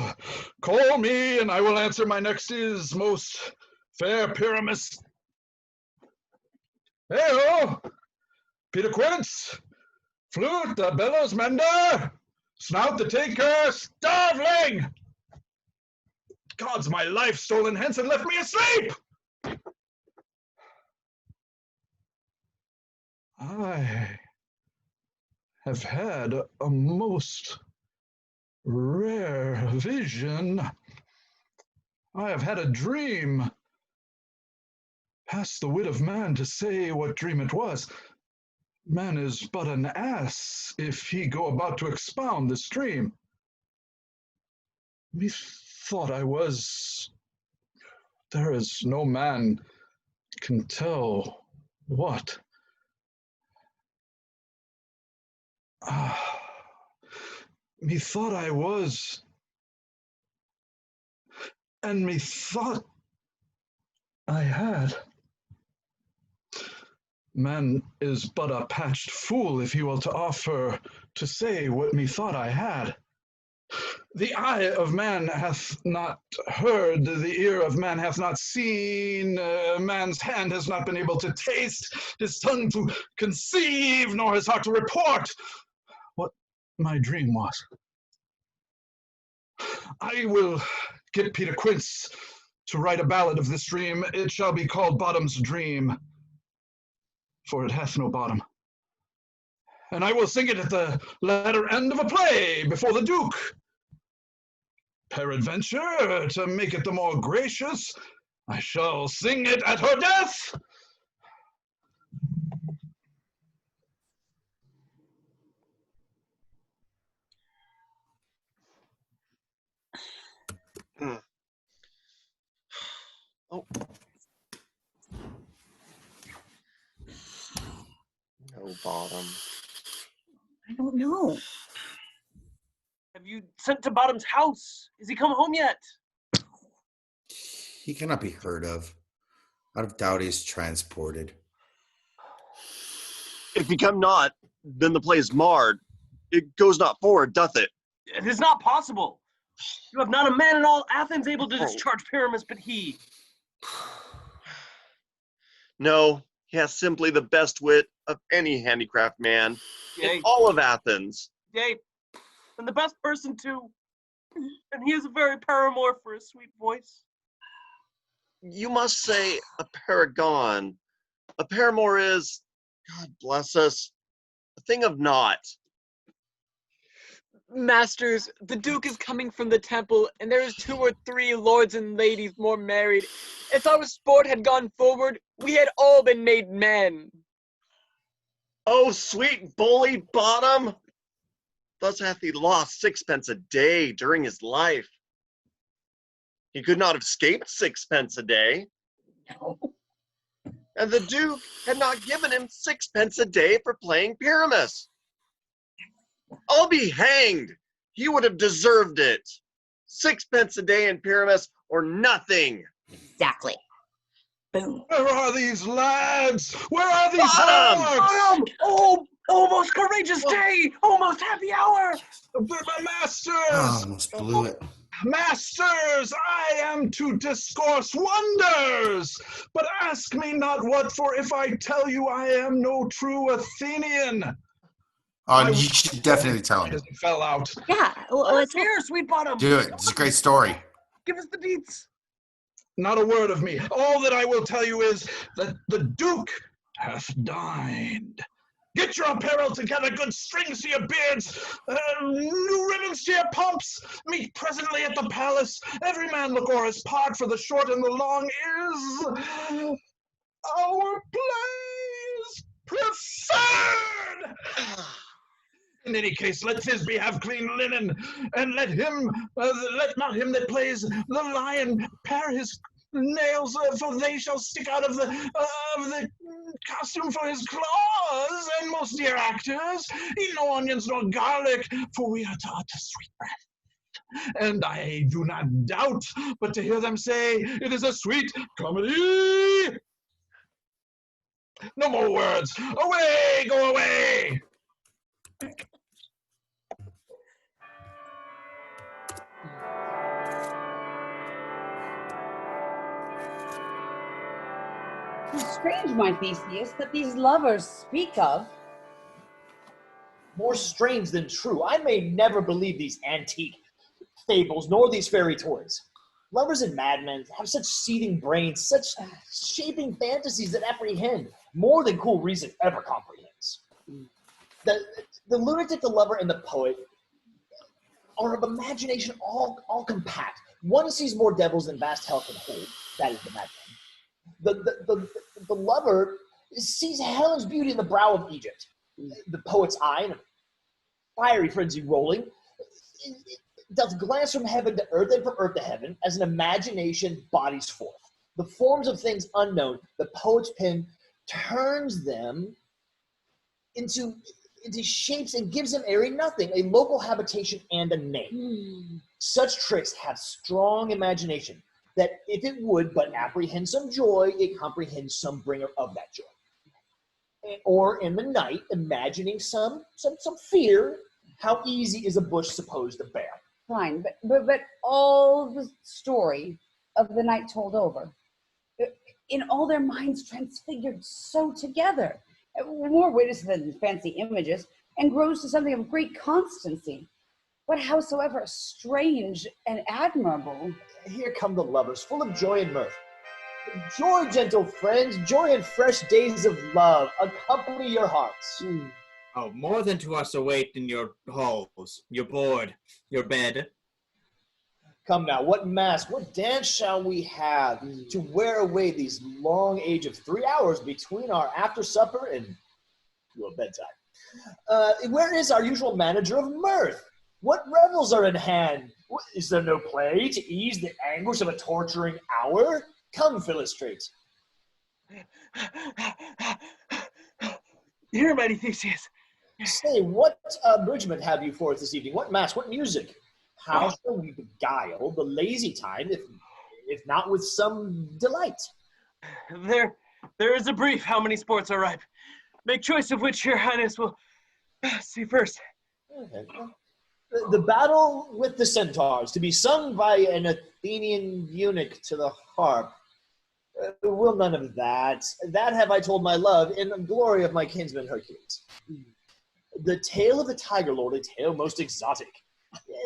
call me and I will answer. My next is most fair Pyramus. Hey-o! Peter Quince, Flute, the bellows mender, Snout the taker, starveling! God's my life stolen hence and left me asleep! I have had a most rare vision. I have had a dream. Past the wit of man to say what dream it was. Man is but an ass if he go about to expound this dream. Methought I was. There is no man can tell what. Methought I was, and methought I had. Man is but a patched fool if he will to offer to say what methought I had. The eye of man hath not heard, the ear of man hath not seen, man's hand has not been able to taste, his tongue to conceive, nor his heart to report what my dream was. I will get Peter Quince to write a ballad of this dream. It shall be called Bottom's Dream, for it hath no bottom. And I will sing it at the latter end of a play before the Duke. Peradventure, to make it the more gracious, I shall sing it at her death. Oh. No bottom. I don't know. Have you sent to Bottom's house? Has he come home yet? He cannot be heard of. Out of doubt he's transported. If he come not, then the play is marred. It goes not forward, doth it? It is not possible. You have not a man in all Athens able to discharge Pyramus but he. No, he has simply the best wit of any handicraft man Yea. in all of Athens. Yea, and the best person too. And he is a very paramour for his sweet voice. You must say a paragon. A paramour is, God bless us, a thing of naught. Masters, the Duke is coming from the temple, and there is 2 or 3 lords and ladies more married. If our sport had gone forward, we had all been made men. Oh, sweet bully Bottom! Thus hath he lost 6 pence a day during his life. He could not have escaped 6 pence a day. No. And the Duke had not given him 6 pence a day for playing Pyramus. I'll be hanged. He would have deserved it. 6 pence a day in Pyramus or nothing. Exactly. Boom. Where are these lads? Where are these Bottom! Oh, almost courageous day! Almost happy hour! Masters! Oh, almost blew it. Masters, I am to discourse wonders, but ask me not what, for if I tell you I am no true Athenian. Oh, you should definitely tell him. He fell out. Yeah. Let's hear, sweet Bottom. Do it. It's a great story. Give us the deets. Not a word of me. All that I will tell you is that the Duke hath dined. Get your apparel together, good strings to your beards, new ribbons to your pumps. Meet presently at the palace. Every man look o'er his part, for the short and the long is our plays preferred. In any case, let Thisbe have clean linen, and let not him that plays the lion pare his nails, for they shall stick out of the costume for his claws. And most dear actors, eat no onions nor garlic, for we are to utter sweet breath. And I do not doubt but to hear them say it is a sweet comedy. No more words. Away, go away. It's strange, my Theseus, that these lovers speak of. More strange than true. I may never believe these antique fables, nor these fairy toys. Lovers and madmen have such seething brains, such shaping fantasies that apprehend more than cool reason ever comprehends. The lunatic, the lover, and the poet are of imagination all compact. One sees more devils than vast hell can hold. That is the madman. The lover sees Helen's beauty in the brow of Egypt. The poet's eye, in a fiery frenzy rolling, doth glance from heaven to earth and from earth to heaven as an imagination bodies forth. The forms of things unknown, the poet's pen turns them into shapes and gives them airy nothing, a local habitation and a name. Such tricks have strong imagination, that if it would but apprehend some joy, it comprehends some bringer of that joy. Or in the night, imagining some fear, how easy is a bush supposed to bear? Fine, but all the story of the night told over, in all their minds transfigured so together. More witness than fancy images, and grows to something of great constancy, but howsoever strange and admirable. Here come the lovers, full of joy and mirth. Joy, gentle friends, joy and fresh days of love, accompany your hearts. Oh, more than to us await in your halls, your board, your bed. Come now, what mask, what dance shall we have to wear away these long age of 3 hours between our after supper and your bedtime? Where is our usual manager of mirth? What revels are in hand? Is there no play to ease the anguish of a torturing hour? Come, Philostrate. Here, mighty Theseus. Say, what abridgment have you for us this evening? What mass? What music? How shall we beguile the lazy time, if not with some delight? There is a brief how many sports are ripe. Make choice of which your highness will see first. Okay. The battle with the centaurs, to be sung by an Athenian eunuch to the harp. Will none of that. That have I told my love in the glory of my kinsman Hercules. The tale of the tiger lord, a tale most exotic.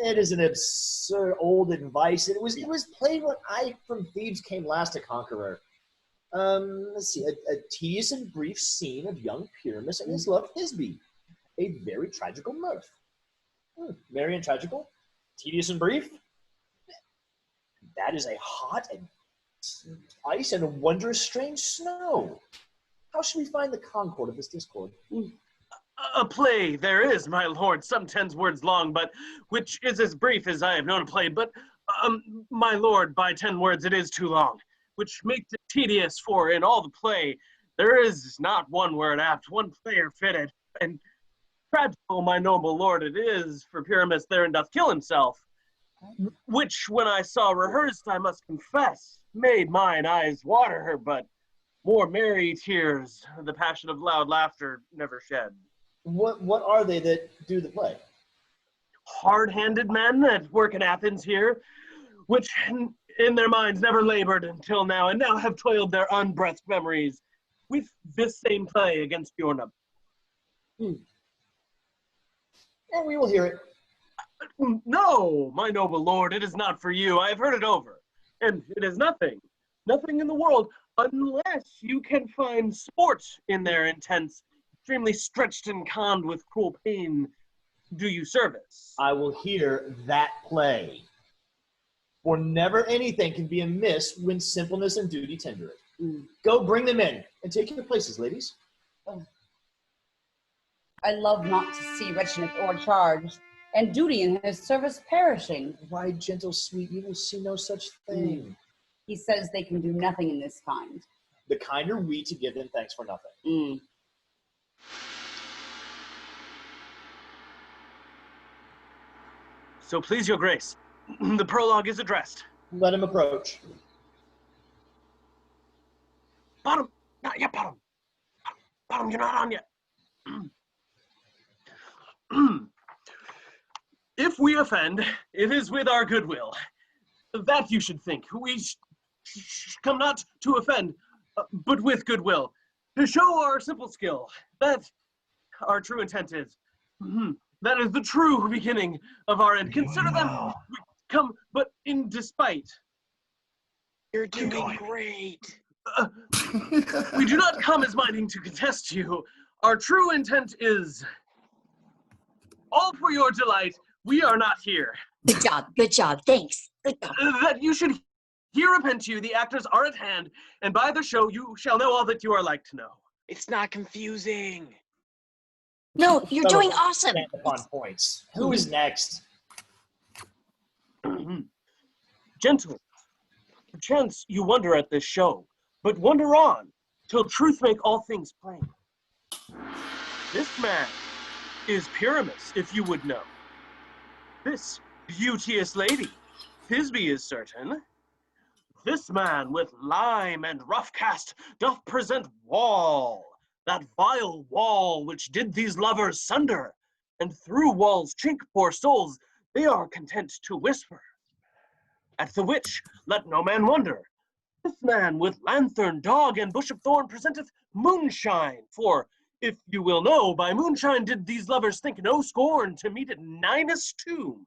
It is an absurd old advice. It was played when I from Thebes came last a conqueror. Let's see, a tedious and brief scene of young Pyramus and his love Thisbe. A very tragical mirth. Merry and tragical? Tedious and brief? That is a hot and ice and a wondrous strange snow. How should we find the concord of this discord? A play there is, my lord, some 10 words long, but which is as brief as I have known a play. But, my lord, by 10 words it is too long, which makes it tedious, for in all the play there is not one word apt, one player fitted, and tragical, my noble lord, it is, for Pyramus therein doth kill himself, which when I saw rehearsed, I must confess, made mine eyes water her, but more merry tears the passion of loud laughter never shed. What are they that do the play? Hard-handed men that work in Athens here, which in their minds never labored until now, and now have toiled their unbreathed memories with this same play against your number. And we will hear it. No, my noble lord, it is not for you. I have heard it over, and it is nothing in the world, unless you can find sport in their intense, extremely stretched and calmed with cruel pain, do you service. I will hear that play. For never anything can be amiss when simpleness and duty tender it. Go bring them in, and take your places, ladies. Oh. I love not to see wretchedness o'ercharged, and duty in his service perishing. Why, gentle sweet, you will see no such thing. He says they can do nothing in this kind. The kind are we to give them thanks for nothing. So please your grace, the prologue is addressed. Let him approach. Bottom, not yet, bottom. Bottom, you're not on yet. If we offend, it is with our goodwill. That you should think. We come not to offend, but with goodwill, to show our simple skill. That our true intent is. That is the true beginning of our end. Consider them come, but in despite. You're doing great. We do not come as minding to contest you. Our true intent is all for your delight. We are not here. Good job, thanks. Good job. That you should hear repent you, the actors are at hand, and by the show you shall know all that you are like to know. It's not confusing. No, you're doing awesome. Stand upon points. Who is next? Gentle, perchance you wonder at this show, but wonder on, till truth make all things plain. This man is Pyramus, if you would know. This beauteous lady, Thisbe is certain. This man with lime and rough cast doth present wall, that vile wall which did these lovers sunder, and through wall's chink poor souls they are content to whisper. At the which let no man wonder. This man with lanthorn, dog, and bush of thorn presenteth moonshine, for If you will know, by moonshine did these lovers think no scorn to meet at Ninus' tomb,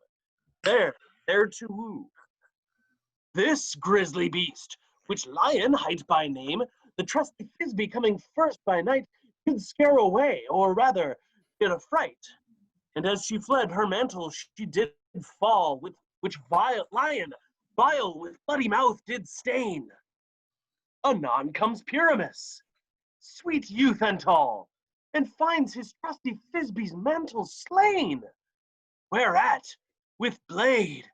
there to woo. This grisly beast, which Lion hight by name, the trusty Thisbe coming first by night, did scare away, or rather, did affright. And as she fled, her mantle she did fall, with which Lion, vile with bloody mouth, did stain. Anon comes Pyramus, sweet youth and tall, and finds his trusty Thisbe's mantle slain. Whereat, with bloody,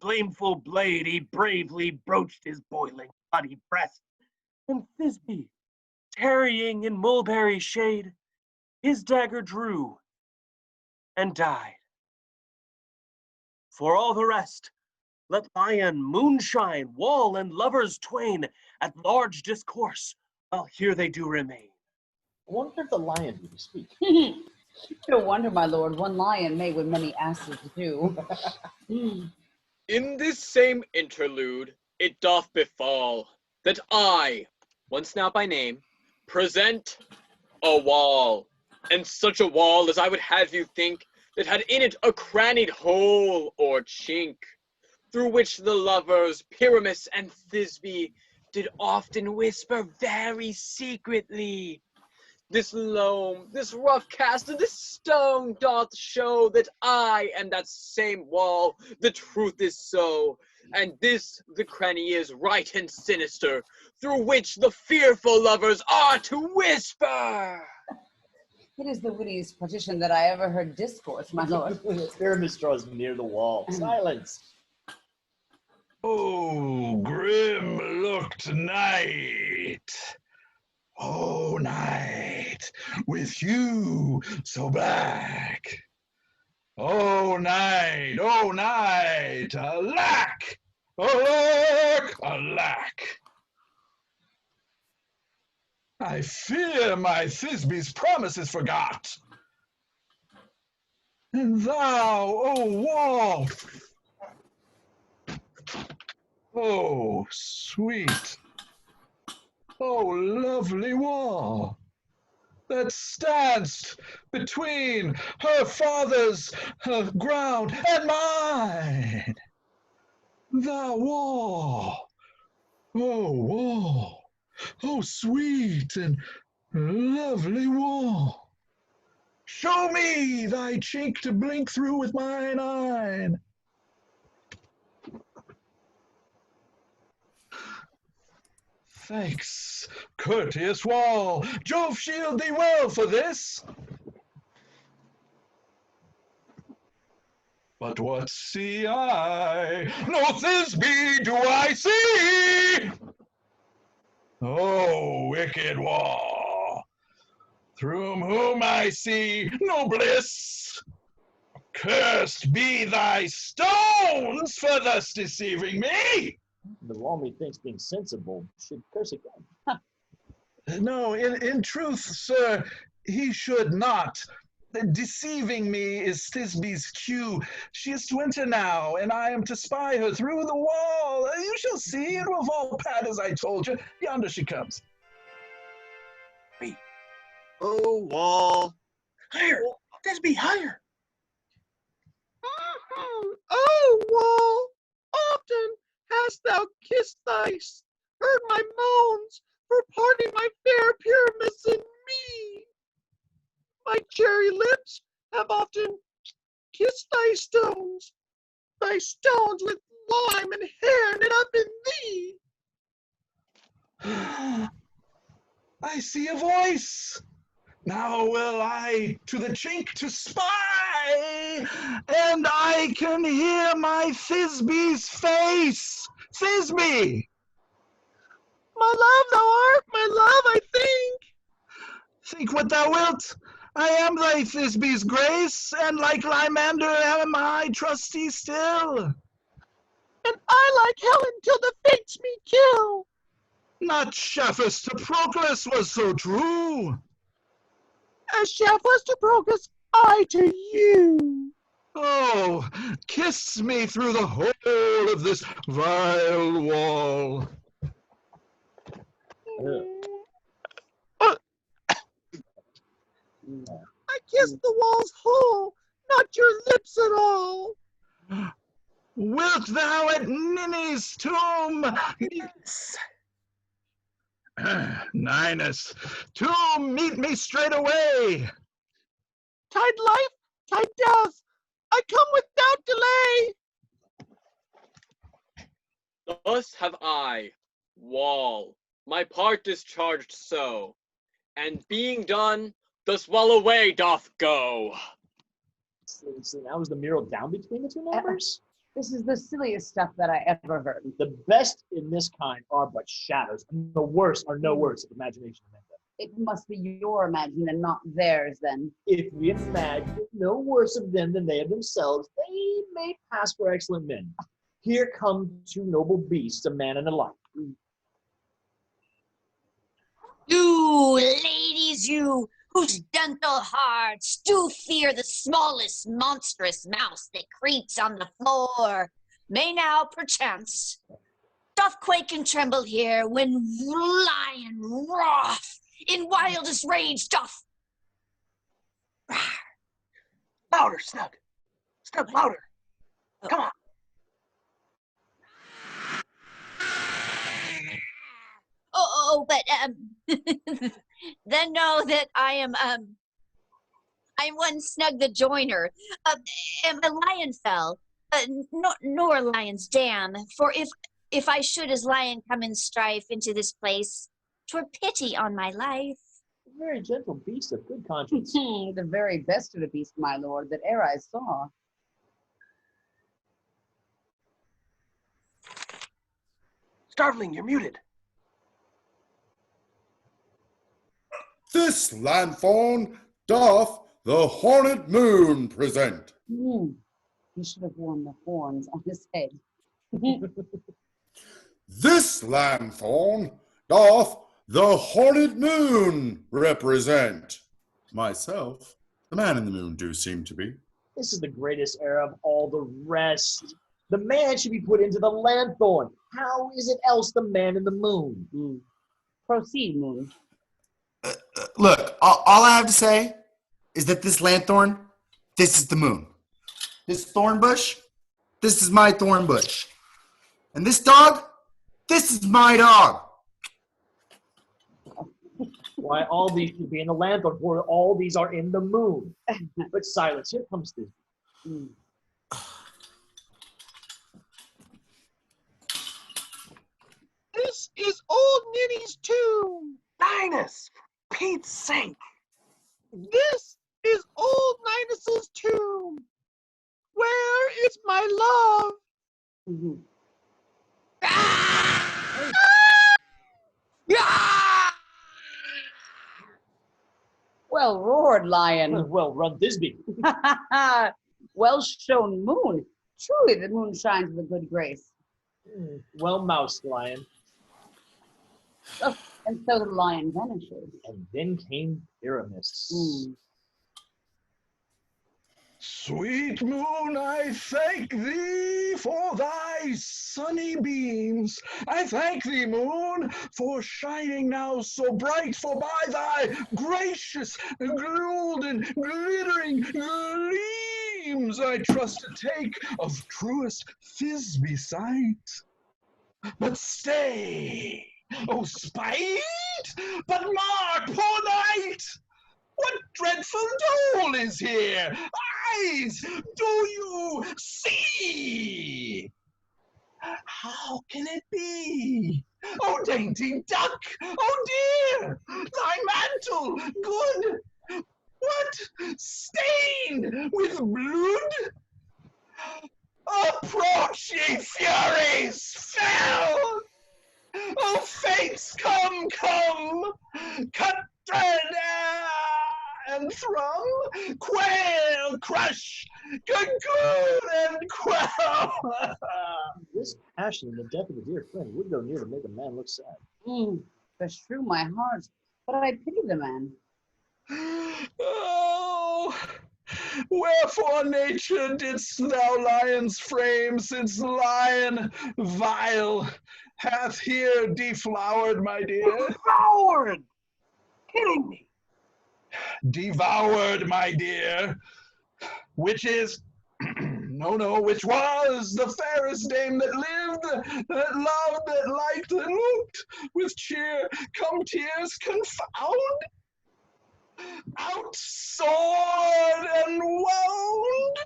blameful blade, he bravely broached his boiling, bloody breast, and Thisbe, tarrying in mulberry shade, his dagger drew, and died. For all the rest, let Lion, moonshine, wall, and lovers twain at large discourse, while here they do remain. I wonder if the lion do speak. No wonder, my lord, one lion may with many asses do. In this same interlude, it doth befall that I, one Snout by name, present a wall, and such a wall as I would have you think that had in it a crannied hole or chink, through which the lovers Pyramus and Thisbe did often whisper very secretly. This loam, this rough cast of this stone doth show that I am that same wall, the truth is so, and this the cranny is right and sinister, through which the fearful lovers are to whisper. It is the wittiest partition that I ever heard discourse, my lord. Pyramus draws near the wall. Silence. Oh, grim looked night. Oh, night, with you so black. Oh, night, alack, alack, alack. I fear my Thisbe's promises forgot. And thou, O wall, oh, sweet, oh, lovely wall, that standst between her father's ground and mine. Thou wall, oh, sweet and lovely wall, show me thy chink to blink through with mine eye. Thanks, courteous wall. Jove shield thee well for this. But what see I? No Thisbe do I see. Oh, wicked wall, through whom I see no bliss. Cursed be thy stones for thus deceiving me. The wall, methinks, being sensible, should curse again. No, in truth, sir, he should not. Deceiving me is Thisbe's cue. She is to enter now, and I am to spy her through the wall. You shall see, it will fall pat as I told you. Yonder she comes. Wait. Oh, wall. Higher! Thisbe, higher! Oh, wall, often hast thou kissed heard my moans for parting my fair Pyramus and me. My cherry lips have often kissed thy stones with lime and hair knit up in thee. I see a voice. Now will I to the chink to spy, and I can hear my Thisbe's face. Thisbe! My love, thou art my love, I think. Think what thou wilt. I am thy Thisbe's grace, and like Lysander am I trusty still. And I like Helen till the fates me kill. Not Shafus to Proclus was so true. As Shafus to Proclus, I to you. Oh, kiss me through the hole of this vile wall. I kissed the walls whole, not your lips at all. Wilt thou at Ninny's tomb? Yes. Ninus, to meet me straight away. Tide life, tide death, I come without delay. Thus have I, Wall, my part discharged so, and being done, thus well away doth go. So now is the mural down between the two numbers? This is the silliest stuff that I ever heard. The best in this kind are but shadows, and the worst are no words of imagination. It must be your imagining and not theirs, then. If we imagine no worse of them than they of themselves, they may pass for excellent men. Here come two noble beasts, a man and a lion. You ladies, you whose gentle hearts do fear the smallest monstrous mouse that creeps on the floor, may now perchance doth quake and tremble here when lion wrath in wildest rage doth. Louder, Snug. Snug, louder. Come on. But then know that I am one Snug the joiner, am a lion fell, nor lion's dam, for if I should as lion come in strife into this place, 'twere pity on my life. A very gentle beast of good conscience. The very best of the beast, my lord, that e'er I saw. Starveling, you're muted. This lanthorn doth the horned moon present. He should have worn the horns on his head. This lanthorn doth the horned moon represent. Myself, the man in the moon do seem to be. This is the greatest era of all the rest. The man should be put into the lanthorn. How is it else the man in the moon? Proceed, moon. Look, all I have to say is that this lanthorn, this is the moon. This thorn bush, this is my thorn bush. And this dog, this is my dog. Why, all these should be in the lanthorn, for all these are in the moon. But silence, here comes this. This is old Ninny's tomb. Ninus, for Pete's sake. This is old Ninus's tomb. Where is my love? Well roared, lion. Well run, Thisbe. Well shown, moon. Truly, the moon shines with a good grace. Well moused, lion. Oh, and so the lion vanishes. And then came Pyramus. Sweet moon, I thank thee for thy sunny beams. I thank thee, moon, for shining now so bright, for by thy gracious, golden, glittering gleams I trust to take of truest Thisbe sight. But stay, O spite, but mark, poor knight! What dreadful dole is here? Eyes, do you see? How can it be? Oh, dainty duck! Oh, dear! Thy mantle, good! What? Stained with blood? Approach, ye furies! Fell! Oh, fates, come, come! Cut thread and thrum, quail, crush, cocoon, and quell. This passion in the death of a dear friend would go near to make a man look sad. Beshrew my heart, but I pity the man. Oh, wherefore, nature, didst thou lion's frame, since lion vile hath here deflowered, my dear? Deflowered! Kidding me? devoured, my dear, which is, which was the fairest dame that lived, that loved, that liked, that looked with cheer, come tears confound, out sword and wound,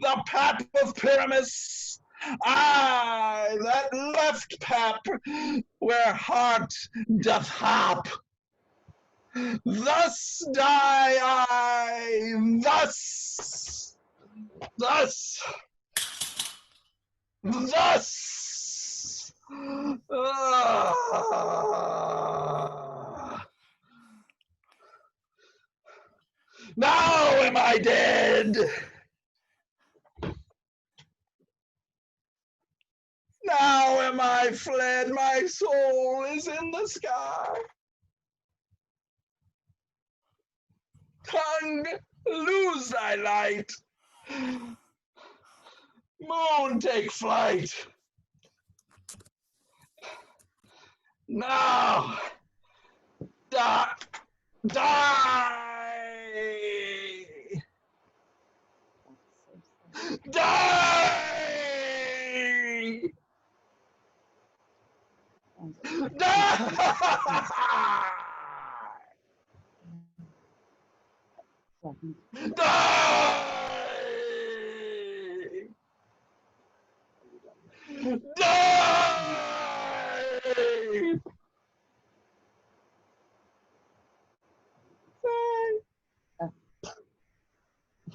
the pap of Pyramus, I that left pap where heart doth hop. Thus die I, thus. Now am I dead. Now am I fled, my soul is in the sky. Tongue, lose thy light. Moon, take flight. Now, die.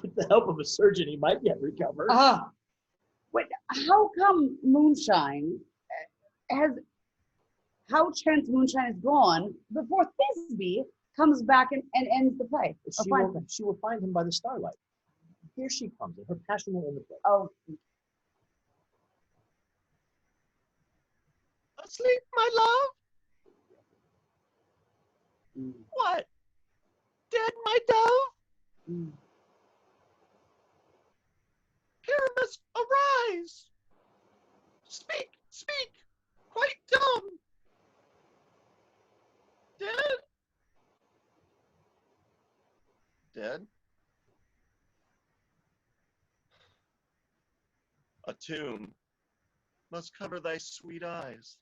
With the help of a surgeon, he might get recovered. Wait, how come Moonshine how chance Moonshine is gone before Thisbe comes back and ends the play? She will find him by the starlight. Here she comes, and her passion will end the play. Oh. Asleep, my love? What? Dead, my dove? Pyramus, arise! Speak, speak! Quite dumb! Dead? Dead? A tomb must cover thy sweet eyes.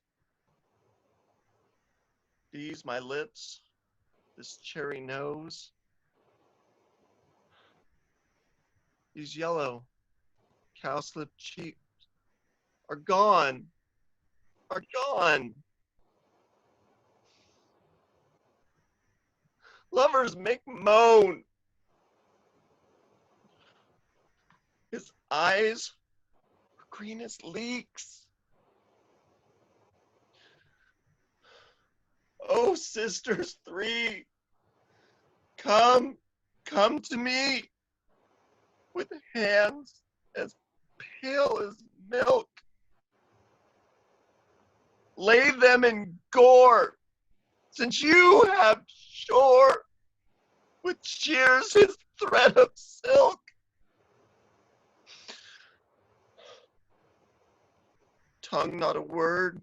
These my lips, this cherry nose, these yellow cowslip cheeks are gone, are gone. Lovers make moan. His eyes are green as leeks. Oh, sisters three, come to me with hands as pale as milk. Lay them in gore, since you have shore with shears his thread of silk. Tongue not a word.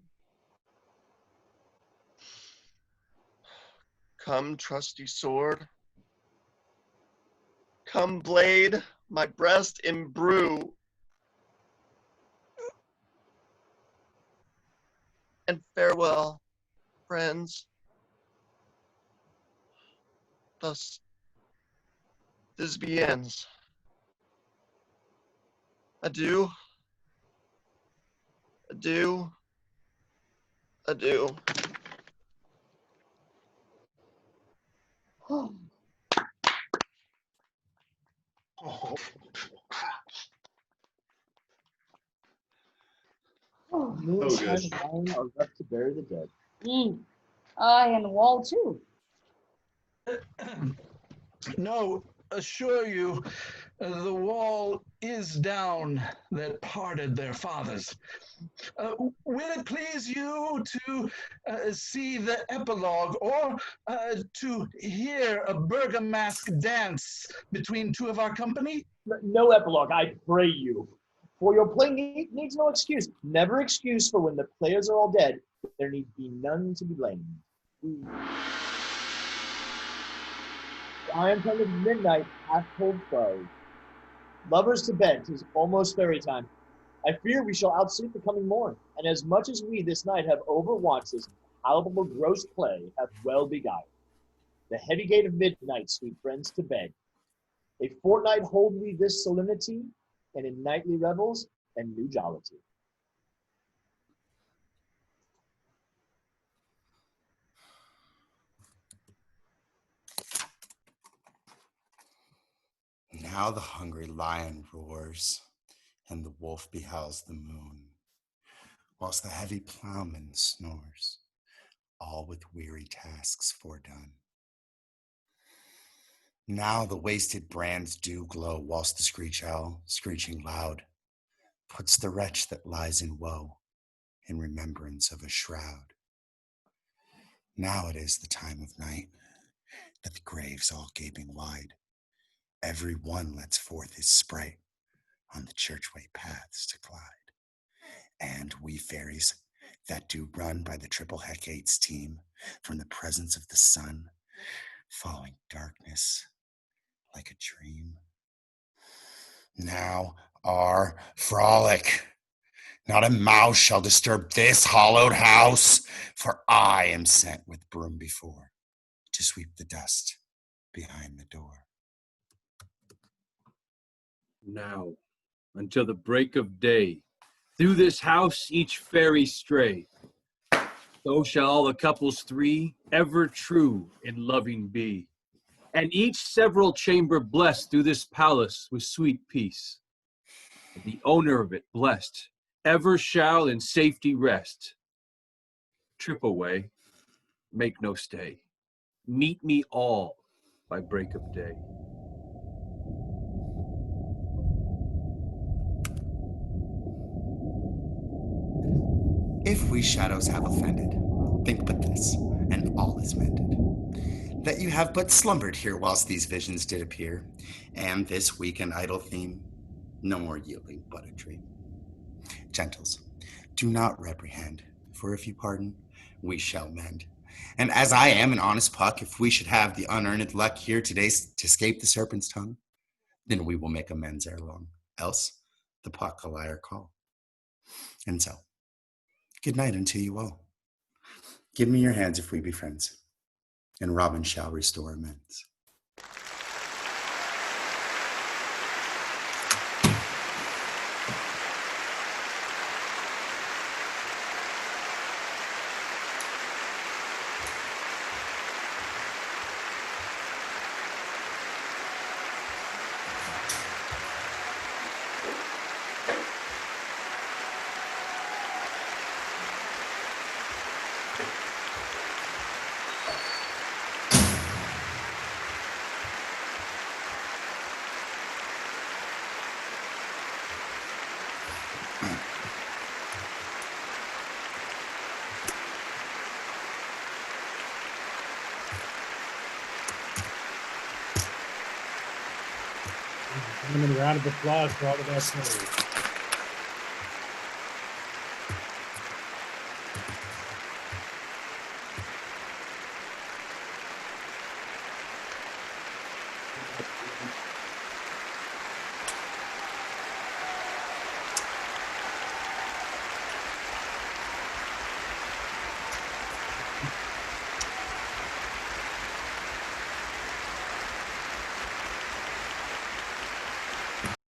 Come, trusty sword. Come, blade, my breast imbrue. And farewell, friends. Thus, this ends. Adieu. Adieu. Adieu. Oh. Moonshine and Bryan are left to bury the dead. Aye, and the wall too. No, assure you, the wall is down that parted their fathers. Will it please you to see the epilogue or to hear a Bergamask dance between two of our company? No epilogue, I pray you. For your play needs no excuse. Never excuse for when the players are all dead. There need be none to be blamed. iron tongue of midnight hath told foes. Lovers to bed, 'tis almost fairy time. I fear we shall outsleep the coming morn, and as much as we this night have overwatched this palpable gross play hath well beguiled. The heavy gate of midnight, sweet friends, to bed. A fortnight hold we this solemnity, and in nightly revels and new jollity. Now the hungry lion roars, and the wolf behowls the moon, whilst the heavy plowman snores, all with weary tasks fordone. Now the wasted brands do glow, whilst the screech owl, screeching loud, puts the wretch that lies in woe in remembrance of a shroud. Now it is the time of night, that the graves all gaping wide, every one lets forth his sprite on the churchway paths to glide. And we fairies that do run by the triple Hecate's team from the presence of the sun, following darkness like a dream. Now our frolic. Not a mouse shall disturb this hallowed house, for I am sent with broom before to sweep the dust behind the door. Now, until the break of day, through this house each fairy stray. So shall all the couples three ever true in loving be, and each several chamber blessed through this palace with sweet peace. And the owner of it blessed ever shall in safety rest. Trip away, make no stay. Meet me all by break of day. If we shadows have offended, think but this, and all is mended. That you have but slumbered here whilst these visions did appear, and this weak and idle theme, no more yielding but a dream. Gentles, do not reprehend, for if you pardon, we shall mend. And as I am an honest puck, if we should have the unearned luck here today to escape the serpent's tongue, then we will make amends ere long, else the puck a liar call. And so, good night unto you all. Give me your hands if we be friends, and Robin shall restore amends. Gentlemen, round of applause for all of our slaves.